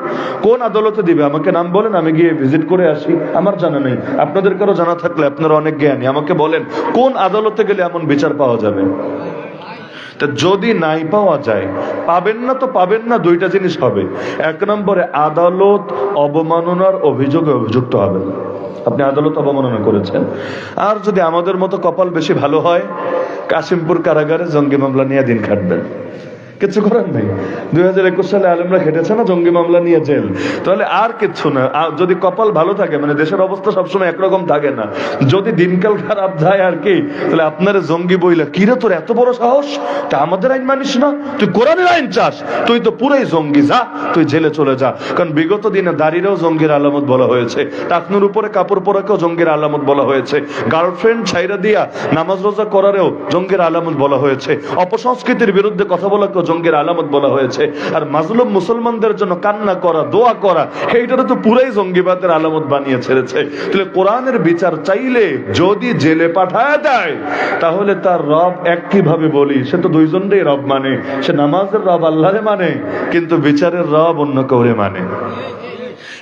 কোন আদালতে দিবে? আমাকে নাম বলেন, আমি গিয়ে ভিজিট করে আসি। আমার জানা নেই, আপনাদের কারো জানা থাকলে, আপনারা অনেক জ্ঞানী, আমাকে বলেন কোন আদালতে গেলে এমন বিচার পাওয়া যাবে? তা যদি নাই পাওয়া যায়, পাবেন না তো পাবেন না, 2টা জিনিস হবে। 1 নম্বরে আদালত অবমাননার অভিযোগে অভিযুক্ত হবেন। আপনি আদালত অবমাননা করেছেন। আর যদি আমাদের মতো কপাল বেশি ভালো হয়, কাশিমপুর কারাগারে জঙ্গি মামলা নিয়ে দিন কাটবেন। কিছু করার নেই। 2021 সালে আলেমরা খেটেছে না জঙ্গি মামলা নিয়ে জেল। তাহলে আর কিচ্ছু না। যদি কপাল ভালো থাকে, মানে দেশের অবস্থা সবসময় একরকম থাকে না, যদি দিনকাল খারাপ যায় আর কি, তাহলে আপনারা জঙ্গি বইলা, কিরে তোর এত বড় সাহস, তা আমাদের আইন মানিস না, তুই কোরআনের আইন চাস, তুই তো পুরাই জঙ্গি, যা তুই জেলে চলে যা। কারণ বিগত দিনে দাড়িরেও জঙ্গির আলামত বলা হয়েছে, টাকনুর উপরে কাপড় পরাকেও জঙ্গির আলামত বলা হয়েছে, গার্লফ্রেন্ড ছাইরা দিয়া নামাজ রোজা করারেও জঙ্গির আলামত বলা হয়েছে, অপসংস্কৃতির বিরুদ্ধে কথা বলাকেও জঙ্গির আলামত বলা হয়েছে। আর মাজলুম মুসলমানদের জন্য কান্না করা, দোয়া করা, এইটারে তো পুরাই জঙ্গিবাদের আলামত বানিয়ে ছেড়েছে। তাহলে কোরআনের বিচার চাইলে যদি জেলে পাঠায় দেয়, তাহলে তার রব এক কিভাবে বলি, সে তো 2 জনেরই রব মানে। সে নামাজের রব আল্লাহরে মানে, কিন্তু বিচারের রব অন্য কাউরে মানে।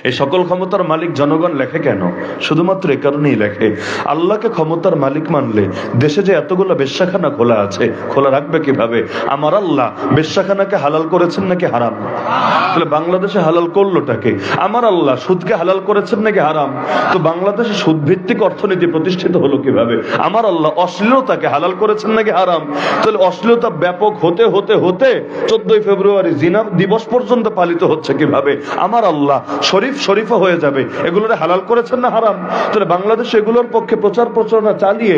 এই সকল ক্ষমতার মালিক জনগণ লেখে কেন? শুধুমাত্র এই কারণেই লেখে, আল্লাহকে ক্ষমতার মালিক মানলে দেশে যে এতগুলো বেশ্যাখানা খোলা আছে, খোলা রাখবে কিভাবে? আমার আল্লাহ বেশ্যাখানাকে হালাল করেছেন নাকি হারাম? তাহলে বাংলাদেশে হালাল করলোটাকে? আমার আল্লাহ সুদকে হালাল করেছেন নাকি হারাম? তো বাংলাদেশে সুদ ভিত্তিক অর্থনীতি প্রতিষ্ঠিত হলো কিভাবে? আমার আল্লাহ অশ্লীলতাকে হালাল করেছেন নাকি হারাম? তাহলে অশ্লীলতা ব্যাপক হতে হতে হতে 14ই ফেব্রুয়ারি জিনা দিবস পর্যন্ত পালিত হচ্ছে কিভাবে? আমার আল্লাহ শরীফ শরীফা হয়ে যাবে, এগুলোরে হালাল করেছেন না হারাম? তাহলে বাংলাদেশ এগুলোর পক্ষে প্রচার প্রচারণা চালিয়ে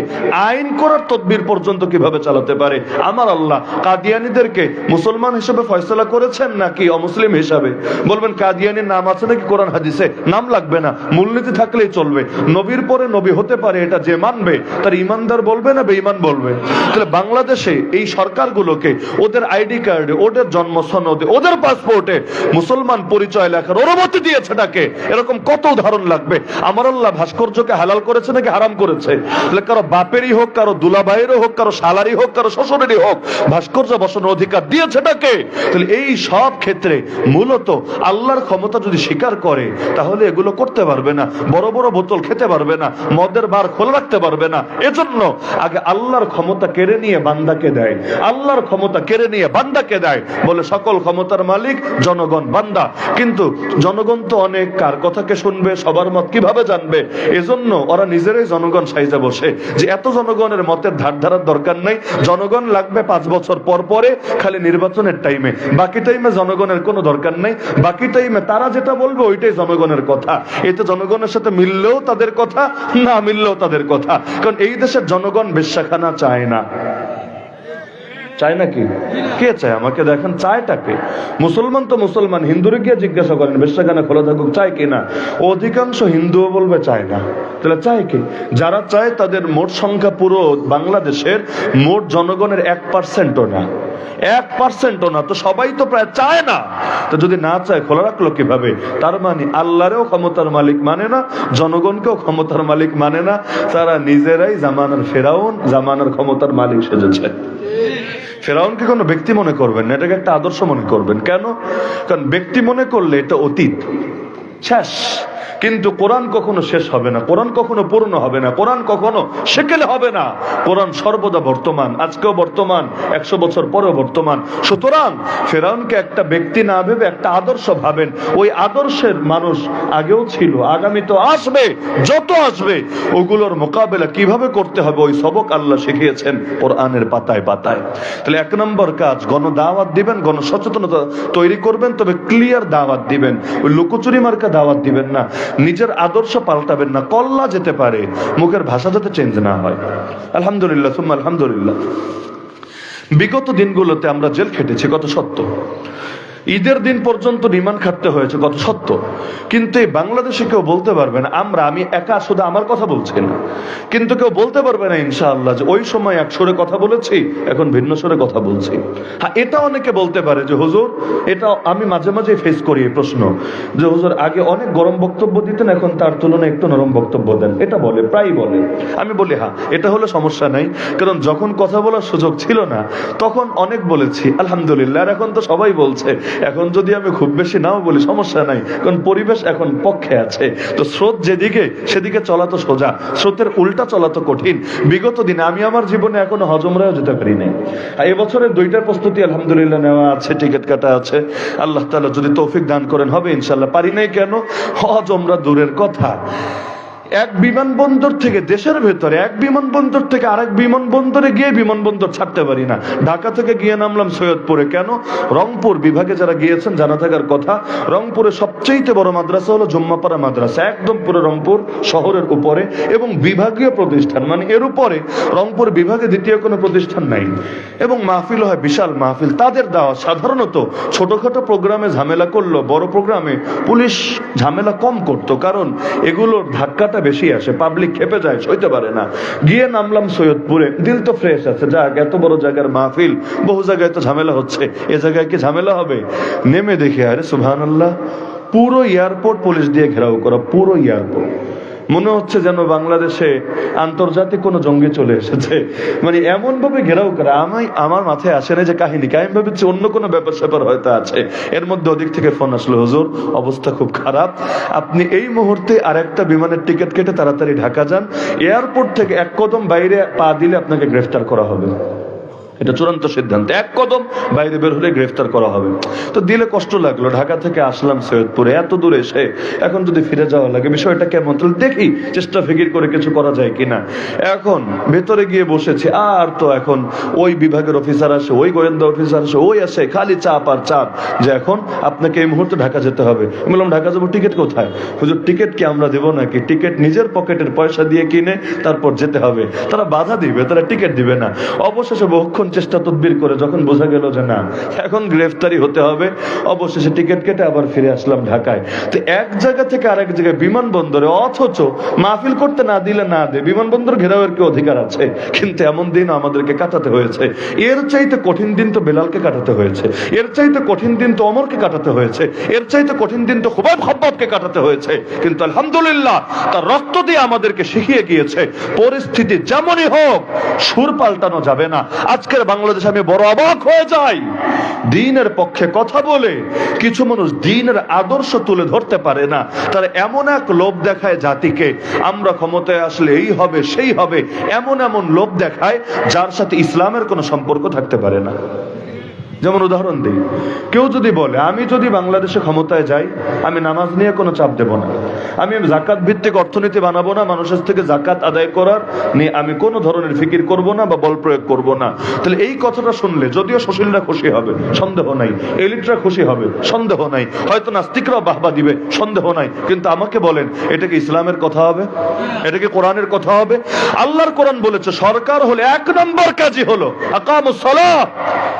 আইন করার তদবির পর্যন্ত কিভাবে চালাতে পারে? আমার আল্লাহ কাদিয়ানীদেরকে মুসলমান হিসেবে ফয়সালা করেছেন নাকি অমুসলিম হিসাবে? বলবেন কাদিয়ানির নাম আছে নাকি কোরআন হাদিসে? নাম লাগবে না, মূলনীতি থাকলেই চলবে। নবীর পরে নবী হতে পারে, এটা যে মানবে তার ইমানদার বলবে না বেঈমান বলবে? তাহলে বাংলাদেশে এই সরকারগুলোকে ওদের আইডি কার্ডে, ওদের জন্ম সনদে, ওদের পাসপোর্টে মুসলমান পরিচয় লেখার অনুমতি দিয়েছে নাকি? এরকম কত উদাহরণ লাগবে। আমার আল্লাহ ভাস্কর্যকে হালাল করেছে নাকি হারাম করেছে? তাহলে কারো বাপেরই হোক, কারো দুলাভাইয়েরও হোক, কারো শালারই হোক, কারো শ্বশুরেরই হোক, ভাস্কর্য বসানোর অধিকার দিয়েছে নাকি? তাহলে এই সব ক্ষেত্রে মূলত আল্লাহর ক্ষমতা যদি স্বীকার করে, তাহলে এগুলো করতে পারবে না। বড় বড় বোতল খেতে পারবে না, মদের বার খোলা রাখতে পারবে না। এজন্য আগে আল্লাহর ক্ষমতা কেড়ে নিয়ে বান্দাকে দেয়, আল্লাহর ক্ষমতা কেড়ে নিয়ে বান্দাকে দেয়, বলে সকল ক্ষমতার মালিক জনগণ বান্দা। কিন্তু জনগণ তো অনেক, কার কথাকে শুনবে, সবার মত কিভাবে জানবে? এজন্য ওরা নিজেরাই জনগণ সাইজা বসে যে এত জনগণের মতের ধার ধারার দরকার নাই, জনগণ লাগবে 5 বছর পর পরে, খালি নির্বাচনের টাইমে, বাকি টাইমে জনগণের কোনো দরকার নাই, বাকি টাইমে তারা যেটা বলবে ওইটাই জনগণের কথা। এতে জনগণের সাথে মিললেও তাদের কথা, না মিললেও তাদের কথা। কারণ এই দেশের জনগণ বেশ্যাখানা চায় না। চায় নাকি? কে চায়? আমাকে দেখেন, চায়টাকে? মুসলমান তো মুসলমান, হিন্দুরে গিয়ে জিজ্ঞাসা করেন বেশ্যাখানা খোলা থাকুক চায় কিনা, অধিকাংশ হিন্দুও বলবে চায় না। তাহলে চায় কে? যারা চায় তাদের মোট সংখ্যা পুরো বাংলাদেশের মোট জনগণের 1%ও না, 1%ও না। তো সবাই তো প্রায় চায় না। তো যদি না চায় খোলা রাখলো কিভাবে? তার মানে আল্লাহরেও ক্ষমতার মালিক মানে না, জনগণকেও ক্ষমতার মালিক মানে না, তারা নিজেরাই জামানার ফেরাউন, জামানার ক্ষমতার মালিক সেজেছে। ফেরাউনকে কোনো ব্যক্তি মনে করবেন না, এটাকে একটা আদর্শ মনে করবেন। কেন? কারণ ব্যক্তি মনে করলে এটা অতীত, শেষ। কিন্তু কোরআন কখনো শেষ হবে না, কোরআন কখনো পূর্ণ হবে না, কোরআন কখনো সেকেলে হবে না। কোরআন সর্বদা বর্তমান, আজকেও বর্তমান, 100 বছর পরেও বর্তমান। সুতরাং ফেরাউনকে একটা ব্যক্তি না ভেবে একটা আদর্শ ভাবেন। ওই আদর্শের মানুষ আগেও ছিল, আগামী তো আসবে, যত আসবে ওগুলোর মোকাবেলা কিভাবে করতে হবে ওই সবক আল্লাহ শিখিয়েছেন কোরআনের পাতায় পাতায়। তাহলে 1 নম্বর কাজ, গণদাওয়াত দিবেন, গণসচেতনতা তৈরি করবেন, তবে ক্লিয়ার দাওয়াত দিবেন। ওই লুকোচুরি মার্কা দাওয়াত দিবেন না, নিজের আদর্শ পাল্টাবেন না। কল্লা যেতে পারে, মুখের ভাষা যাতে চেঞ্জ না হয়। আলহামদুলিল্লাহ সুম্মা আলহামদুলিল্লাহ। বিগত দিনগুলোতে আমরা জেল খেটেছি, কত সত্য। ঈদের দিন পর্যন্ত রিমান্ড খাটতে হয়েছে, কত সত্য। কিন্তু এই বাংলাদেশে কেউ বলতে পারবে না, আমি একা শুধু আমার কথা বলছি না, কিন্তু কেউ বলতে পারবে না ইনশাআল্লাহ যে ওই সময় এক সুরে কথা বলেছি, এখন ভিন্ন সুরে কথা বলছি। হ্যাঁ, এটা অনেকে বলতে পারে যে হুজুর, এটা আমি মাঝে মাঝে ফেস করি এই প্রশ্ন, যে হুজুর আগে অনেক গরম বক্তব্য দিতেন, এখন তার তুলনায় একটু নরম বক্তব্য দেন। এটা বলে, প্রায় বলে। আমি বলি হ্যাঁ, এটা হলো সমস্যা নাই, কারণ যখন কথা বলার সুযোগ ছিল না তখন অনেক বলেছি, আলহামদুলিল্লাহ। আর এখন তো সবাই বলছে, এখন যদি আমি খুব বেশি নাও বলি সমস্যা নাই, কারণ পরিবেশ এখন পক্ষে আছে। তো স্রোত যেদিকে, সেদিকে চলা তো সোজা, স্রোতের উল্টা চলা তো কঠিন। বিগত দিনে আমি আমার জীবনে এখনো হজ উমরাও যেতে পারি নাই। এবছরের 2টার প্রস্তুতি আলহামদুলিল্লাহ নেওয়া আছে, টিকিট কাটা আছে। আল্লাহ তাআলা যদি তৌফিক দান করেন হবে ইনশাআল্লাহ। পারি নাই কেন? হজ উমরা দূরের কথা, এক বিমানবন্দর থেকে, দেশের ভেতরে এক বিমানবন্দর থেকে আরেক বিমানবন্দরে গিয়ে বিমানবন্দর ছাড়তে পারি না। ঢাকা থেকে গিয়ে নামলাম সৈয়দপুরে। কেন? রংপুর বিভাগে যারা গিয়েছেন জানা থাকার কথা, রংপুরে সবচেয়ে বড় মাদ্রাসা হলো জুম্মাপাড়া মাদ্রাসা, একদম পুরো রংপুর শহরের উপরে, এবং বিভাগীয় প্রতিষ্ঠান, মানে এর উপরে রংপুর বিভাগে দ্বিতীয় কোনো প্রতিষ্ঠান নাই। এবং মাহফিল হয় বিশাল মাহফিল। তাদের দেওয়া সাধারণত ছোটখাটো প্রোগ্রামে ঝামেলা করলো, বড় প্রোগ্রামে পুলিশ ঝামেলা কম করতো, কারণ এগুলোর ধাক্কাটা বেশি আসে, পাবলিক খেপে যায়, সইতে পারে না। গিয়ে নামলাম সৈয়দপুরে, দিল তো ফ্রেশ আছে, যাক এত বড় জায়গার মাহফিল, বহু জায়গায় তো ঝামেলা হচ্ছে, এ জায়গায় কি ঝামেলা হবে? নেমে দেখি, আরে সুবহানাল্লাহ, পুরো এয়ারপোর্ট পুলিশ দিয়ে ঘেরাও করা, পুরো এয়ারপোর্ট। মনে হচ্ছে যেন বাংলাদেশে আন্তর্জাতিক কোনো জঙ্গি চলে এসেছে, মানে এমন ভাবে ঘেরাও করা। আমার মাথায় আসে না যে কাহিনী, আমি ভাবছি অন্য কোনো ব্যাপার স্যাপার হয়তো আছে। এর মধ্যে ওদিক থেকে ফোন আসলো, হুজুর অবস্থা খুব খারাপ, আপনি এই মুহূর্তে আরেকটা বিমানের টিকিট কেটে তাড়াতাড়ি ঢাকা যান, এয়ারপোর্ট থেকে 1 কদম বাইরে পা দিলে আপনাকে গ্রেফতার করা হবে। এটা চূড়ান্ত সিদ্ধান্ত, 1 কদম বাইরে বের হলে গ্রেফতার করা হবে। তো দিলে কষ্ট লাগলো, ঢাকা থেকে আসলাম সৈয়দপুরে, এত দূরে এসে এখন যদি ফিরে যাওয়া লাগে, বিষয়টা কেমন? তাহলে দেখি, চেষ্টা ফিকির করে কিছু করা যায় কিনা। এখন ভেতরে গিয়ে বসেছি, আর তো এখন ওই বিভাগের অফিসার আসে, ওই গোয়েন্দা অফিসার আসে, ওই আসে, খালি চাপ আর চাপ, যে এখন আপনাকে এই মুহূর্তে ঢাকা যেতে হবে। আমি বললাম ঢাকা যাবো, টিকিট কোথায়? হুজুর টিকিট কি আমরা দেবো নাকি? টিকিট নিজের পকেটের পয়সা দিয়ে কিনে তারপর যেতে হবে। তারা বাধা দিবে, তারা টিকিট দিবে না। অবশেষে বহুক্ষণ চেষ্টা তদবির করে যখন বোঝা গেল যে না, এখন গ্রেফতারি হতে হবে, অবশেষে টিকিট কেটে আবার ফিরে আসলাম ঢাকায়। তো এক জায়গা থেকে আরেক জায়গায় বিমানবন্দরে, অথচ মাহফিল করতে না দিলে না দে, বিমানবন্দর ঘেরাওয়ের কি অধিকার আছে? কিন্তু এমন দিন আমাদেরকে কাটাতে হয়েছে। এর চাইতে কঠিন দিন তো বেলালকে কাটাতে হয়েছে, এর চাইতে কঠিন দিন তো ওমরকে কাটাতে হয়েছে, এর চাইতে কঠিন দিন তো খুবাইব খাব্বাবকে কাটাতে হয়েছে। কিন্তু আলহামদুলিল্লাহ, তার রক্ত দিয়ে আমাদেরকে শিখিয়ে গিয়েছে, পরিস্থিতি যেমনই হোক সুর পাল্টানো যাবে না। আজকের বাংলাদেশ আমি বড় অবাক হয়ে যাই, দ্বীনের পক্ষে কথা বলে কিছু মানুষ দ্বীনের আদর্শ তুলে ধরতে পারে না। তারা এমন এক লোভ দেখায় জাতিকে, আমরা ক্ষমতায় আসলে এই হবে সেই হবে, এমন এমন লোভ দেখায় যার সাথে ইসলামের কোনো সম্পর্ক থাকতে পারে না। যেমন উদাহরণ দিই, কেউ যদি বলে আমি যদি বাংলাদেশে ক্ষমতায় যাই আমি নামাজ নিয়ে কোনো চাপ দেব না, আমি জাকাত ভিত্তিক অর্থনীতি বানাবো না, মানুষের থেকে জাকাত আদায় করার নিয়ে আমি কোনো ধরনের ফিকির করব না বা বল প্রয়োগ করব না, তাহলে এই কথাটা শুনলে যদিও সুশীলরা খুশি হবে সন্দেহ নাই, এলিটরা খুশি হবে সন্দেহ নাই, হয়তো নাস্তিকরাও বাহবা দিবে সন্দেহ নাই, কিন্তু আমাকে বলেন এটা কি ইসলামের কথা হবে? এটা কি কোরআনের কথা হবে? আল্লাহর কোরআন বলেছে সরকার হলে এক নম্বর কাজই হলো আকামুস সালাহ,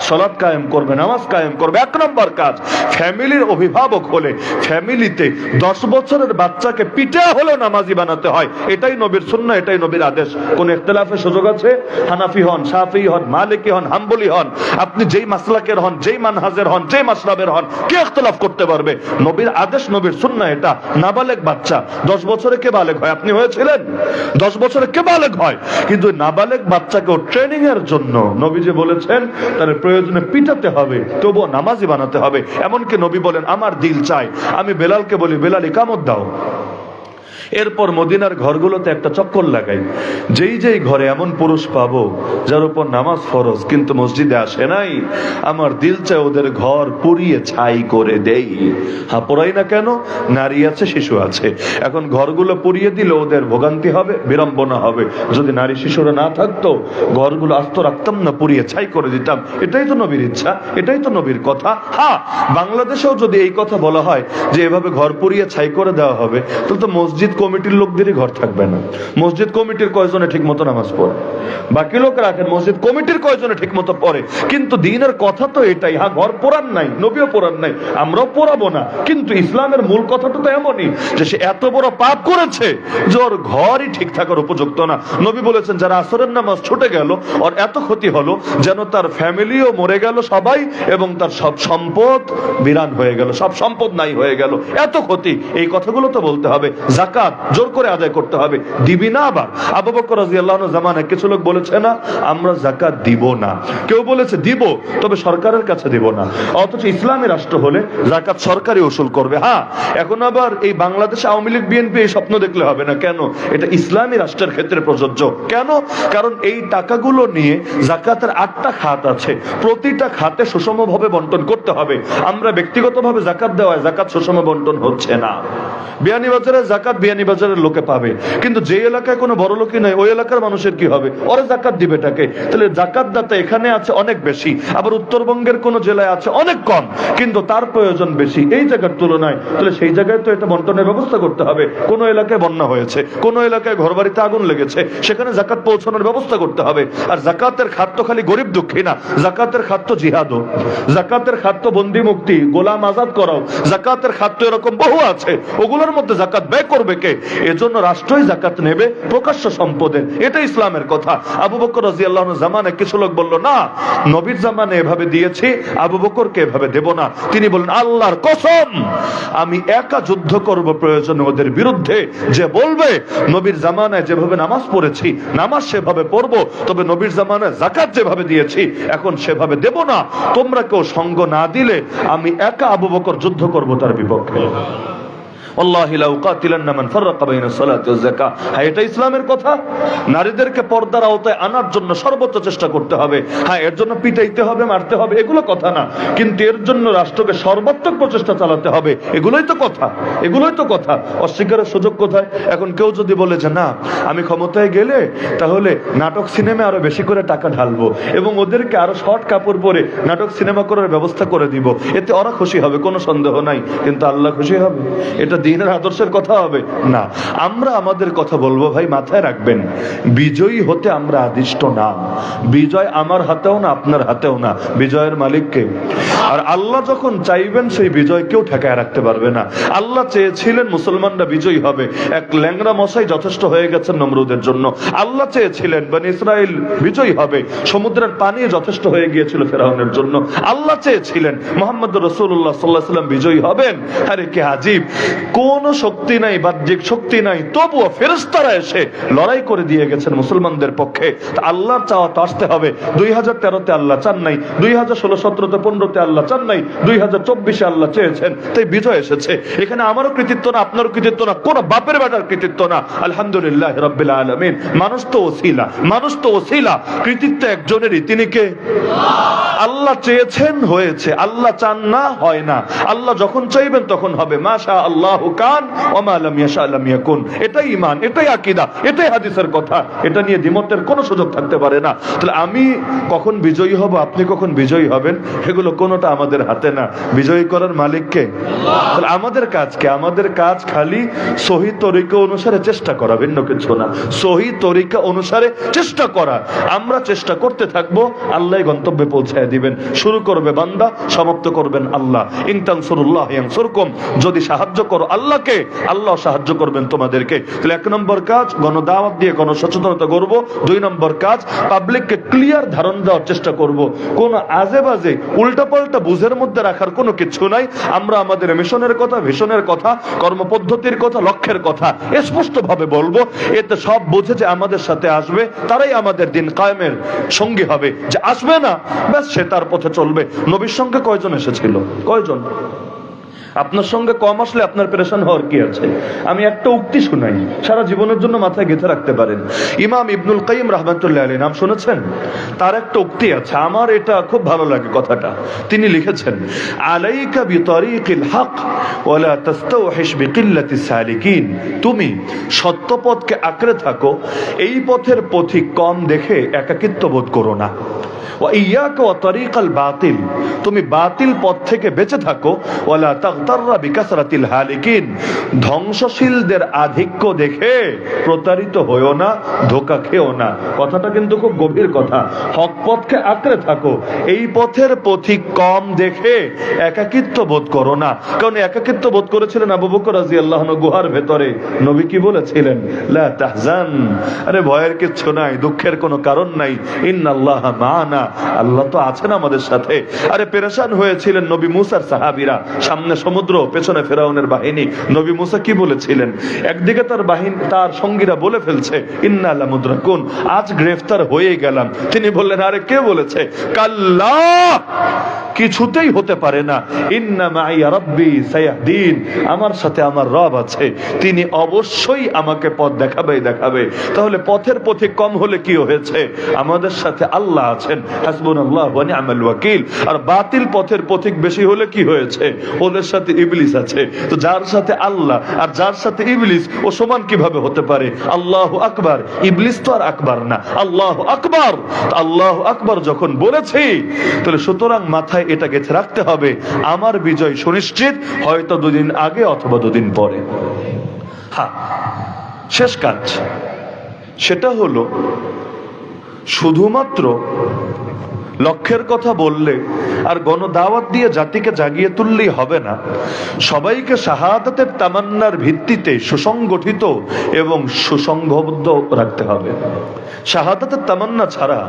সালাত কায়েম করবে, নামাজ কায়েম করবে, এক নম্বর কাজ। ফ্যামিলির অভিভাবক হলে ফ্যামিলিতে 10 বছরের বাচ্চাকে পিটা হলেও নামাজি বানাতে হয়, এটাই নবীর সুন্নাহ, এটাই নবীর আদেশ। কোন ইখতিলাফের সুযোগ আছে? হানাফি হন, শাফিঈ হন, মালিকি হন, হাম্বলি হন, আপনি যেই মাসলাকের হন, যেই মানহাজের হন, যেই মাসরাবের হন, কে ইখতিলাফ করতে পারবে? নবীর আদেশ, নবীর সুন্নাহ এটা। নাবালেগ বাচ্চা 10 বছরে কে বালেগ হয়? আপনি হয়েছিলেন? 10 বছরে কে বালেগ হয়? কিন্তু নাবালেগ বাচ্চাকেও ট্রেনিং এর জন্য নবী যে বলেছেন তার প্রয়োজনে পিটাতে হবে, তবুও নামাজি বানাতে হবে। এমনকি নবী বলেন আমার দিল চাই আমি বেলালকে বলি বেলাল ইকামত দাও। এরপর মদিনার ঘরগুলোতে একটা চক্কর লাগাই, যেই ঘরে এমন পুরুষ পাবো যার উপর নামাজ ফরজ কিন্তু মসজিদে আসে নাই, আমার দিল চায় ওদের ঘর পুড়িয়ে ছাই করে দেই। হ্যাঁ, পোড়াই না কেন? নারী আছে, শিশু আছে। এখন ঘরগুলো পুড়িয়ে দিলে ওদের ভোগান্তি হবে, বিড়ম্বনা হবে। যদি নারী শিশুরা না থাকতো ঘরগুলো আস্ত রাখতাম না, পুড়িয়ে ছাই করে দিতাম। এটাই তো নবীর ইচ্ছা, এটাই তো নবীর কথা। হ্যাঁ, বাংলাদেশেও যদি এই কথা বলা হয় যে এভাবে ঘর পুড়িয়ে ছাই করে দেওয়া হবে, তাহলে তো মসজিদ কমিটির লোকদেরই ঘর থাকবে না। মসজিদ কমিটির কয়জনে ঠিক মতো নামাজ পড়ে? বাকি লোক রাখেন, মসজিদ কমিটির কয়জনে ঠিক মতো পড়ে? কিন্তু দ্বীনের কথা তো এটাই। হ্যাঁ, ঘর পোড়ান নাই, নবীও পোড়ান নাই, আমরাও পোড়াবো না, কিন্তু ইসলামের মূল কথাটা তো এমনই যে সে এত বড় পাপ করেছে যে ওর ঘরই ঠিক থাকার উপযুক্ত না। নবী বলেছেন যারা আসরের নামাজ ছুটে গেল ওর এত ক্ষতি হলো যেন তার ফ্যামিলিও মরে গেল সবাই, এবং তার সব সম্পদ বিরান হয়ে গেল, সব সম্পদ নাই হয়ে গেল, এত ক্ষতি। এই কথাগুলো তো বলতে হবে। যাকাত জোর করে আদায় করতে হবে, দিবি না? আবার আবু বকর রাদিয়াল্লাহু আনহু জামানায় কিছু লোক বলেছে না আমরা যাকাত দিব না, কেউ বলেছে দিব তবে সরকারের কাছে দিব না, অথচ ইসলামী রাষ্ট্র হলে যাকাত সরকারই উসুল করবে। হ্যাঁ, এখন আবার এই বাংলাদেশ আওয়ামী লীগ বিএনপি এই স্বপ্ন দেখলে হবে না। কেন? এটা ইসলামী রাষ্ট্রের ক্ষেত্রে প্রযোজ্য। কেন? কারণ এই টাকাগুলো নিয়ে যাকাতের 8টা খাত আছে, প্রতিটা খাতে সুষমভাবে বন্টন করতে হবে। আমরা ব্যক্তিগতভাবে যাকাত দেওয়ায় যাকাত সুষম বন্টন হচ্ছে না। বিয়ানীবাজারের যাকাত বিয়ানীবাজারের লোকে পাবে, কিন্তু যে এলাকায় কোনো বড় লোকই নাই ওই এলাকার মানুষের কি হবে? ওরা যাকাত দিবে টাকে। তাহলে যাকাত দাতা এখানে আছে অনেক বেশি, আবার উত্তরবঙ্গের কোন জেলায় আছে অনেক কম, কিন্তু তার প্রয়োজন বেশি এই জায়গার তুলনায়। তাহলে সেই জায়গায় তো এটা বন্টনের ব্যবস্থা করতে হবে। কোন এলাকায় বন্যা হয়েছে, কোন এলাকায় ঘরবাড়িতে আগুন লেগেছে, সেখানে যাকাত পৌঁছানোর ব্যবস্থা করতে হবে। আর যাকাতের খাত তো খালি গরিব দুঃখী না, যাকাতের খাত তো জিহাদও, যাকাতের খাত তো বন্দি মুক্তি, গোলাম আজাদ করাও, যাকাতের খাত তো এরকম বহু আছে। ওগুলোর মধ্যে যাকাত ব্যয় করবে কে? এজন্য রাষ্ট্রই যাকাত নেবে প্রকাশ্য সম্পদের। এটা ইসলামের কথা। আবু বকর রাদিয়াল্লাহু আনহু জামানায় কিছু লোক বলল না নবীর জামানে এভাবে দিয়েছি, আবু বকরকে এভাবে দেব না। তিনি বললেন আল্লাহর কসম আমি একা যুদ্ধ করব প্রয়োজনে ওদের বিরুদ্ধে, যে বলবে নবীর জামানায় যেভাবে নামাজ পড়েছি নামাজ সেভাবে পড়বো, তবে নবীর জামানায় যাকাত যেভাবে দিয়েছি এখন সেভাবে দেব না। তোমরা কেউ সঙ্গ না দিলে আমি একা আবু বকর যুদ্ধ করব তার বিপক্ষে। আল্লাহি লা উকাতিলান্না মান ফাররাকা বাইনা সালাতি ওয়াজ যাকাত। হ্যাঁ, এটা ইসলামের কথা। নারীদেরকে পর্দার আওতায় আনার জন্য সর্বোচ্চ চেষ্টা করতে হবে। হ্যাঁ, এর জন্য পিটাইতে হবে, মারতে হবে, এগুলো কথা না, কিন্তু এর জন্য রাষ্ট্রকে সর্বাত্মক প্রচেষ্টা চালাতে হবে। এগুলোই তো কথা, এগুলোই তো কথা। অস্বীকারের সুযোগ কোথায়? এখন কেউ যদি বলে যে না আমি ক্ষমতায় গেলে তাহলে নাটক সিনেমা আরো বেশি করে টাকা ঢালবো এবং ওদেরকে আরো শর্ট কাপড় পরে নাটক সিনেমা করার ব্যবস্থা করে দিব, এতে ওরা খুশি হবে, কোনো সন্দেহ নাই, কিন্তু আল্লাহ খুশি হবে? এটা দ্বীনের আদর্শের কথা হবে না। আমরা আমাদের কথা বলবো ভাই, মাথায় রাখবেন বিজয়ী হতে আমরা আদিষ্ট না। বিজয় আমার হাতেও না, আপনার হাতেও না, বিজয়ের মালিক কে? আর আল্লাহ যখন চাইবেন সেই বিজয় কেউ ঠেকায় রাখতে পারবে না। আল্লাহ চেয়েছিলেন মুসলমানরা বিজয়ী হবে, এক ল্যাংড়া মশাই যথেষ্ট হয়ে গেছেন নমরুদের জন্য। আল্লাহ চেয়েছিলেন বনি ইসরাইল বিজয়ী হবে, সমুদ্রের পানি যথেষ্ট হয়ে গিয়েছিল ফেরাউনের জন্য। আল্লাহ চেয়েছিলেন মুহাম্মদ রাসূলুল্লাহ সাল্লাল্লাহু আলাইহি ওয়াসাল্লাম বিজয়ী হবেন। আরে কি আজীব কোনো শক্তি নাই, বাহ্যিক শক্তি নাই, তবুও ফেরেশতারা এসে লড়াই করে দিয়ে গেছেন মুসলমানদের পক্ষে। তা আল্লাহর চাওয়া তো আসতে হবে। 2013-তে আল্লাহ চান নাই, 2016, 17, 15-তে আল্লাহ চান নাই, 2024-এ আল্লাহ চেয়েছেন, তাই বিজয় এসেছে। এখানে আমারও কৃতিত্ব না, আপনারও কৃতিত্ব না, কোন বাপের বেটার কৃতিত্ব না। আলহামদুলিল্লাহ রাব্বিল আলামিন। মানুষ তো ওসিলা, মানুষ তো ওসিলা, কৃতিত্ব একজনেরই, তিনি কে? আল্লাহ চেয়েছেন, হয়েছে। আল্লাহ চান না, হয় না। আল্লাহ যখন চাইবেন তখন হবে। মাশা আল্লাহু কান ওয়া মা লাম ইয়াশা লাম ইয়াকুন। এটাই ঈমান, এটাই আকীদা, এটাই হাদিসের কথা। এটা নিয়ে দ্বিমতের কোনো সুযোগ থাকতে পারে না। তাহলে আমি কখন বিজয়ী হব, আপনি কখন বিজয়ী হবেন, এগুলো কোনোটা আমাদের হাতে না। বিজয়ী করার মালিক কে? আল্লাহ। তাহলে আমাদের কাজ কি? আমাদের কাজ খালি সহি তরিকা অনুসারে চেষ্টা করা, ভিন্ন কিছু না। সহি তরিকা অনুসারে চেষ্টা করা। আমরা চেষ্টা করতে থাকবো, আল্লাহ গন্তব্যে পৌঁছায় দিবেন। শুরু করবে বান্দা, সমাপ্ত করবেন আল্লাহ। ইন তানসুরুল্লাহ ইয়ানসুরকুম। যদি সাহায্য করো আল্লাহকে, আল্লাহ সাহায্য করবেন তোমাদেরকে। তাহলে 1 নম্বর কাজ গণদাওয়াত দিয়ে গণসচেতনতা করব। 2 নম্বর কাজ পাবলিককে ক্লিয়ার ধারণ দেওয়ার চেষ্টা করব। কোন আজে বাজে উল্টাপাল্টা বুঝের মধ্যে রাখার কোনো কিছু নাই। আমরা আমাদের মিশনের কথা, ভিশনের কথা, কর্মপদ্ধতির কথা, লক্ষ্যের কথা স্পষ্ট ভাবে বলবো। এতে সব বুঝে যে আমাদের সাথে আসবে, তারাই আমাদের দিন কায়েমের সঙ্গী হবে। যে আসবে না, ব্যাস সে তার পথে চলবে। নবীর সঙ্গে কয়জন এসেছিল? কয়জন? আপনার সঙ্গে কম আসলে আপনার পেরেশান হওয়ার কি আছে? আমি একটা উক্তি শুনাই, সারা জীবনের জন্য মাথায় গেঁথে রাখতে পারেন। ইমাম ইবনুল কাইয়িম রাহমাতুল্লাহি আলাইহি, নাম শুনেছেন? তার একটা উক্তি আছে, আমার এটা খুব ভালো লাগে কথাটা। তিনি লিখেছেন, আলাইকা বিতারিকিল হক ওয়ালা তাস্তাওহিশ বিকিল্লাতিস সালিকিন। তুমি সত্য পথকে আঁকড়ে থাকো, এই পথের পথিক কম দেখে একাকিত্ব বোধ করো না। ওয়া ইয়াকা ওয়া তারিকাল বাতিল। তুমি বাতিল পথ থেকে বেঁচে থাকো। ওয়ালা তাগতাররা বিকাসরাতিল হালিকিন। ধ্বংসশীলদের আধিক্য দেখে প্রতারিত হয়ো না, ধোঁকা খেও না। কথাটা কিন্তু খুব গভীর কথা। হক পথকে আঁকড়ে থাকো, এই পথের পথিক কম দেখে একাকিত্ব বোধ করো না। কারণ একাকিত্ব বোধ করেছিলেন আবু বকর রাদিয়াল্লাহু আনহু গুহার ভেতরে। নবী কি বলেছিলেন? লা তাহজান। আরে ভয়ের কিচ্ছু নাই, দুঃখের কোনো কারণ নাই। ইন্নাল্লাহা মা'ানা। আল্লাহ তো আছেন আমাদের সাথে। আরে পেরেশান হয়েছিলেন নবী মুসার সাহাবীরা, সামনে সমুদ্র, পেছনে ফেরাউনের বাহিনী। নবী মুসা কি বলেছিলেন? একদিকে তার বাহিনী, তার সঙ্গীরা বলে ফেলছে ইন্না লামুদরাকুন, আজ গ্রেফতার হয়ে গেলাম। তিনি বললেন, আরে কে বলেছে? কাল্লা, কিছুতেই হতে পারে না। ইন্না মাইয়া রাব্বি সায়াহদিন। আমার সাথে আমার রব আছে, তিনি অবশ্যই আমাকে পথ দেখাবে। তাহলে পথের পথিক কম হলে কি হয়েছে? আমাদের সাথে আল্লাহ আছেন, হাসবুনাল্লাহু ওয়া নি'মাল ওয়াকিল। আর বাতিল পথের পথিক বেশি হলে কি হয়েছে? ওদের সাথে ইবলিস আছে। তো যার সাথে আল্লাহ আর যার সাথে ইবলিস, ও সমান কিভাবে হতে পারে? আল্লাহু আকবার। ইবলিস তো আর আকবার না, আল্লাহু আকবার। আল্লাহু আকবার যখন বলেছি, তাহলে সুতরাং মাথায় এটা গেঁথে রাখতে হবে, আমার বিজয় সুনিশ্চিত, হয়তো 2 দিন আগে অথবা 2 দিন পরে। হ্যাঁ, শেষ কাজ সেটা হলো, শুধুমাত্র লক্ষ্যের কথা বললে আর গণদাওয়াত দিয়ে জাতিকে জাগিয়ে তুললেই হবে না। সবাইকে শাহাদাতের তামান্নার ভিত্তিতে সুসংগঠিত এবং সুসংঘবদ্ধ রাখতে হবে। শাহাদাতের তামান্না ছাড়া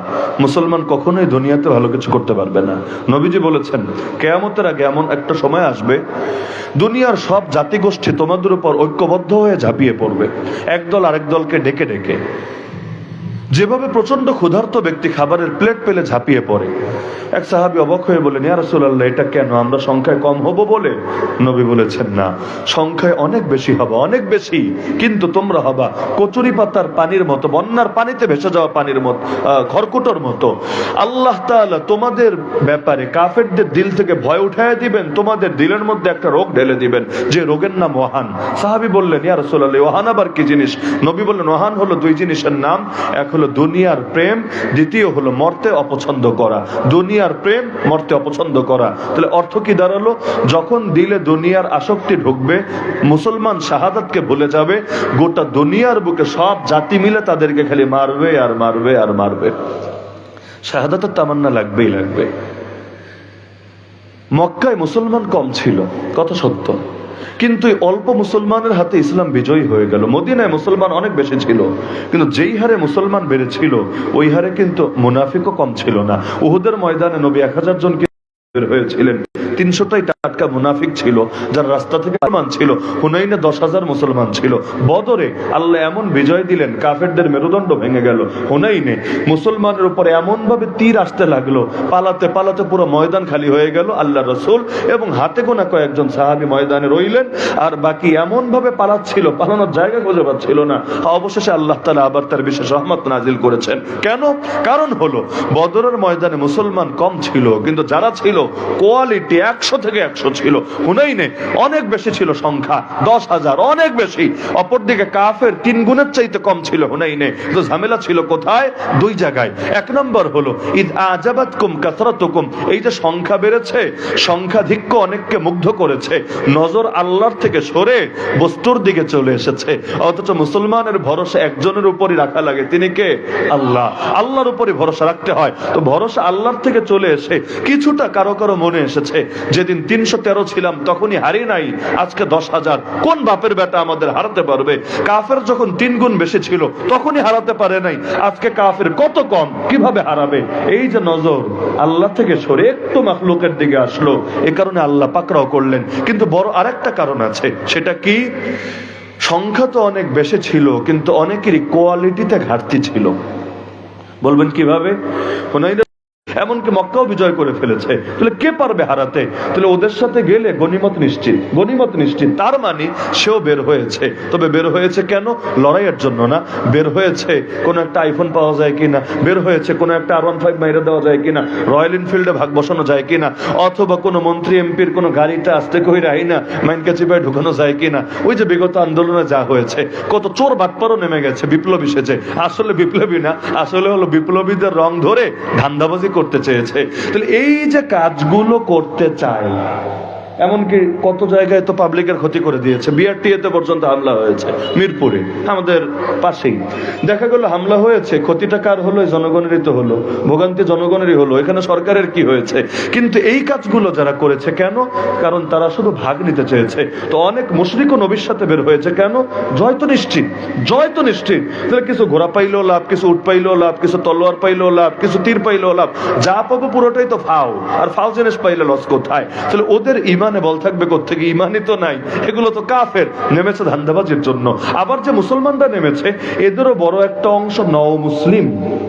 মুসলমান কখনোই দুনিয়াতে ভালো কিছু করতে পারবে না। নবীজি বলেছেন, কিয়ামতের আগে এমন একটা সময় আসবে, দুনিয়ার সব জাতিগোষ্ঠী তোমাদের উপর ঐক্যবদ্ধ হয়ে ঝাঁপিয়ে পড়বে, একদল আরেক দলকে ডেকে ডেকে। যেভাবে প্রচন্ড ক্ষুধার্ত ব্যক্তি খাবারের প্লেট পেলে ঝাঁপিয়ে পড়ে। এক সাহাবী অবাক হয়ে বলেন, ইয়া রাসূলুল্লাহ, এটা কেন? আমরা সংখ্যায় কম হব বলে? নবী বলেছেন, না, সংখ্যায় অনেক বেশি হবা, অনেক বেশি, কিন্তু তোমরা হবা কচুরি পাতার পানির মতো, বন্যার পানিতে ভেসে যাওয়া পানির মতো, খড়কুটোর মতো। আল্লাহ তাআলা তোমাদের ব্যাপারে কাফেরদের দিল থেকে ভয় উঠায় দিবেন, তোমাদের দিলের মধ্যে একটা রোগ ঢেলে দিবেন, যে রোগের নাম ওয়াহান। সাহাবী বললেন, ইয়া রাসূলুল্লাহ, ওয়াহান আবার কি জিনিস? নবী বললেন, ওয়াহান হলো 2 জিনিসের নাম। এক হলো দুনিয়ার প্রেম, দ্বিতীয় হলো মরতে অপছন্দ করা। দুনিয়ার প্রেম, মরতে অপছন্দ করা। তাহলে অর্থ কি দাঁড়ালো? যখন দিলে দুনিয়ার আসক্তি ঢুকবে, মুসলমান শাহাদাতকে ভুলে যাবে, গোটা দুনিয়ার বুকে সব জাতি মিলে তাদেরকে খালি মারবে আর মারবে আর মারবে। শাহাদাতের তামান্না লাগবেই লাগবে। মক্কায় মুসলমান কম ছিল, কথা সত্য, কিন্তু অল্প মুসলমানের হাতে ইসলাম বিজয়ী হয়ে গেল। মদিনায় মুসলমান অনেক বেশি ছিল, কিন্তু যেই হারে মুসলমান বেড়েছিল ওই হারে কিন্তু মুনাফিকও কম ছিল না। উহুদের ময়দানে নবী 1000 জনকে বের হয়েছিলেন, 300টাই টাটকা মুনাফিক ছিল, যারা রাস্তা থেকে মুসলমান ছিল। হুনাইনে 10,000 মুসলমান ছিল। বদরে আল্লাহ এমন বিজয় দিলেন, কাফেরদের মেরুদণ্ড ভেঙে গেল। হুনাইনে মুসলমানের উপর এমন ভাবে তীর আসতে লাগলো, পালাতে পালাতে পুরো ময়দান খালি হয়ে গেল। আল্লাহ রাসূল এবং হাতে গোনা কয়েকজন সাহাবী ময়দানে রইলেন, আর বাকি এমন ভাবে পালাচ্ছিল, পালানোর জায়গা খুঁজে পাচ্ছিল না। অবশেষে আল্লাহ তাআলা আবার তার বিশেষ রহমত নাজিল করেছেন। কেন? কারণ হলো বদরের ময়দানে মুসলমান কম ছিল, কিন্তু যারা ছিল কোয়ালিটি 100 থেকে 100 ছিল। হুনাইনে অনেক বেশি ছিল সংখ্যা, 10,000, অনেক বেশি। অপরদিকে কাফের 3 গুণের চাইতে কম ছিল হুনাইনে। তো ঝামেলা ছিল কোথায়? 2 জায়গায়। এক নম্বর হলো ইদ আজাবাতকুম কাসরাতুকুম, এই যে সংখ্যা বেড়েছে, সংখ্যাধিক্য অনেককে মুগ্ধ করেছে, নজর আল্লাহর থেকে সরে বস্তুর দিকে চলে এসেছে। অথচ মুসলমানের ভরসা একজনের উপরই রাখা লাগে, তিনি কে? আল্লাহ। আল্লাহর উপরই ভরসা রাখতে হয়। তো ভরসা আল্লাহর থেকে চলে এসে কিছুটা কারো কারো মনে এসেছে, যেদিন 313 ছিলাম তখনই হারি নাই, আজকে 10,000, কোন বাপের বেটা আমাদের হারাতে পারবে? কাফের যখন 3 গুণ বেশি ছিল তখনই হারাতে পারে নাই, আজকে কাফের কত কম, কিভাবে হারাবে? এই যে নজর আল্লাহ থেকে সরে একটু মাখলুকের দিকে আসলো, এ কারণে আল্লাহ পাকড়াও করলেন। কিন্তু বড় আরেকটা কারণ আছে, সেটা কি? সংখ্যা তো অনেক বেশি ছিল, কিন্তু অনেকেরই কোয়ালিটিতে ঘাটতি ছিল। বলবেন কিভাবে? হুনাইনে এমনকি মক্কাও বিজয় করে ফেলেছে, তাহলে কে পারবে হারাতে? তাহলে ওদের সাথে গেলে গনিমত নিশ্চিত, গনিমত নিশ্চিত। তার মানে সেও বের হয়েছে। তবে বের হয়েছে কেন? লড়াইয়ের জন্য না। বের হয়েছে কোন একটা আইফোন পাওয়া যায় কিনা, বের হয়েছে কোন একটা R15 মাইরে দেওয়া যায় কিনা, রয়্যাল এনফিল্ডে ভাগ বসানো যায় কিনা, অথবা কোন মন্ত্রী এমপির কোন গাড়িটা আস্তে কইরা আইনা মাইনকা চিপায় ঢুকানো যায় কিনা। ওই যে বিগত আন্দোলনে যা হয়েছে, কত চোর বাটপারও নেমে গেছে বিপ্লবী সেজে। আসলে বিপ্লবী না, আসলে হলো বিপ্লবীদের রং ধরে ধান্দাবাজি করতে চেয়েছে। তাহলে এই যে কাজগুলো করতে চায়, এমনকি কত জায়গায় তো পাবলিকের ক্ষতি করে দিয়েছে। বিআরটিএতে পর্যন্ত হামলা হয়েছে, মিরপুরে আমাদের পাশেই। দেখা গেল হামলা হয়েছে, ক্ষতিটা কার হলো? জনগণেরই তো হলো, ভোগান্তি জনগণেরই হলো, এখানে সরকারের কি হয়েছে? কিন্তু এই কাজগুলো যারা করেছে কেন? কারণ তারা শুধু ভাগ নিতে চেয়েছে। তো অনেক মুশরিক ও নবীর সাথে বের হয়েছে কেন? জয় তো নিশ্চিত, জয় তো নিশ্চিত। তাহলে কিছু ঘোড়া পাইলেও লাভ, কিছু উট পাইলেও লাভ, কিছু তলোয়ার পাইলেও লাভ, কিছু তীর পাইলেও লাভ, যা পাবো পুরোটাই তো ফাও। আর ফাও জিনিস পাইলে লস কোথায়? তাহলে ওদের ইমানে বল থাকবে কোত্থেকে? ইমানই তো নাই, এগুলো তো কাফের, নেমেছে ধান্দাবাজির জন্য। আবার যে মুসলমানরা নেমেছে, এদেরও বড় একটা অংশ নও মুসলিম।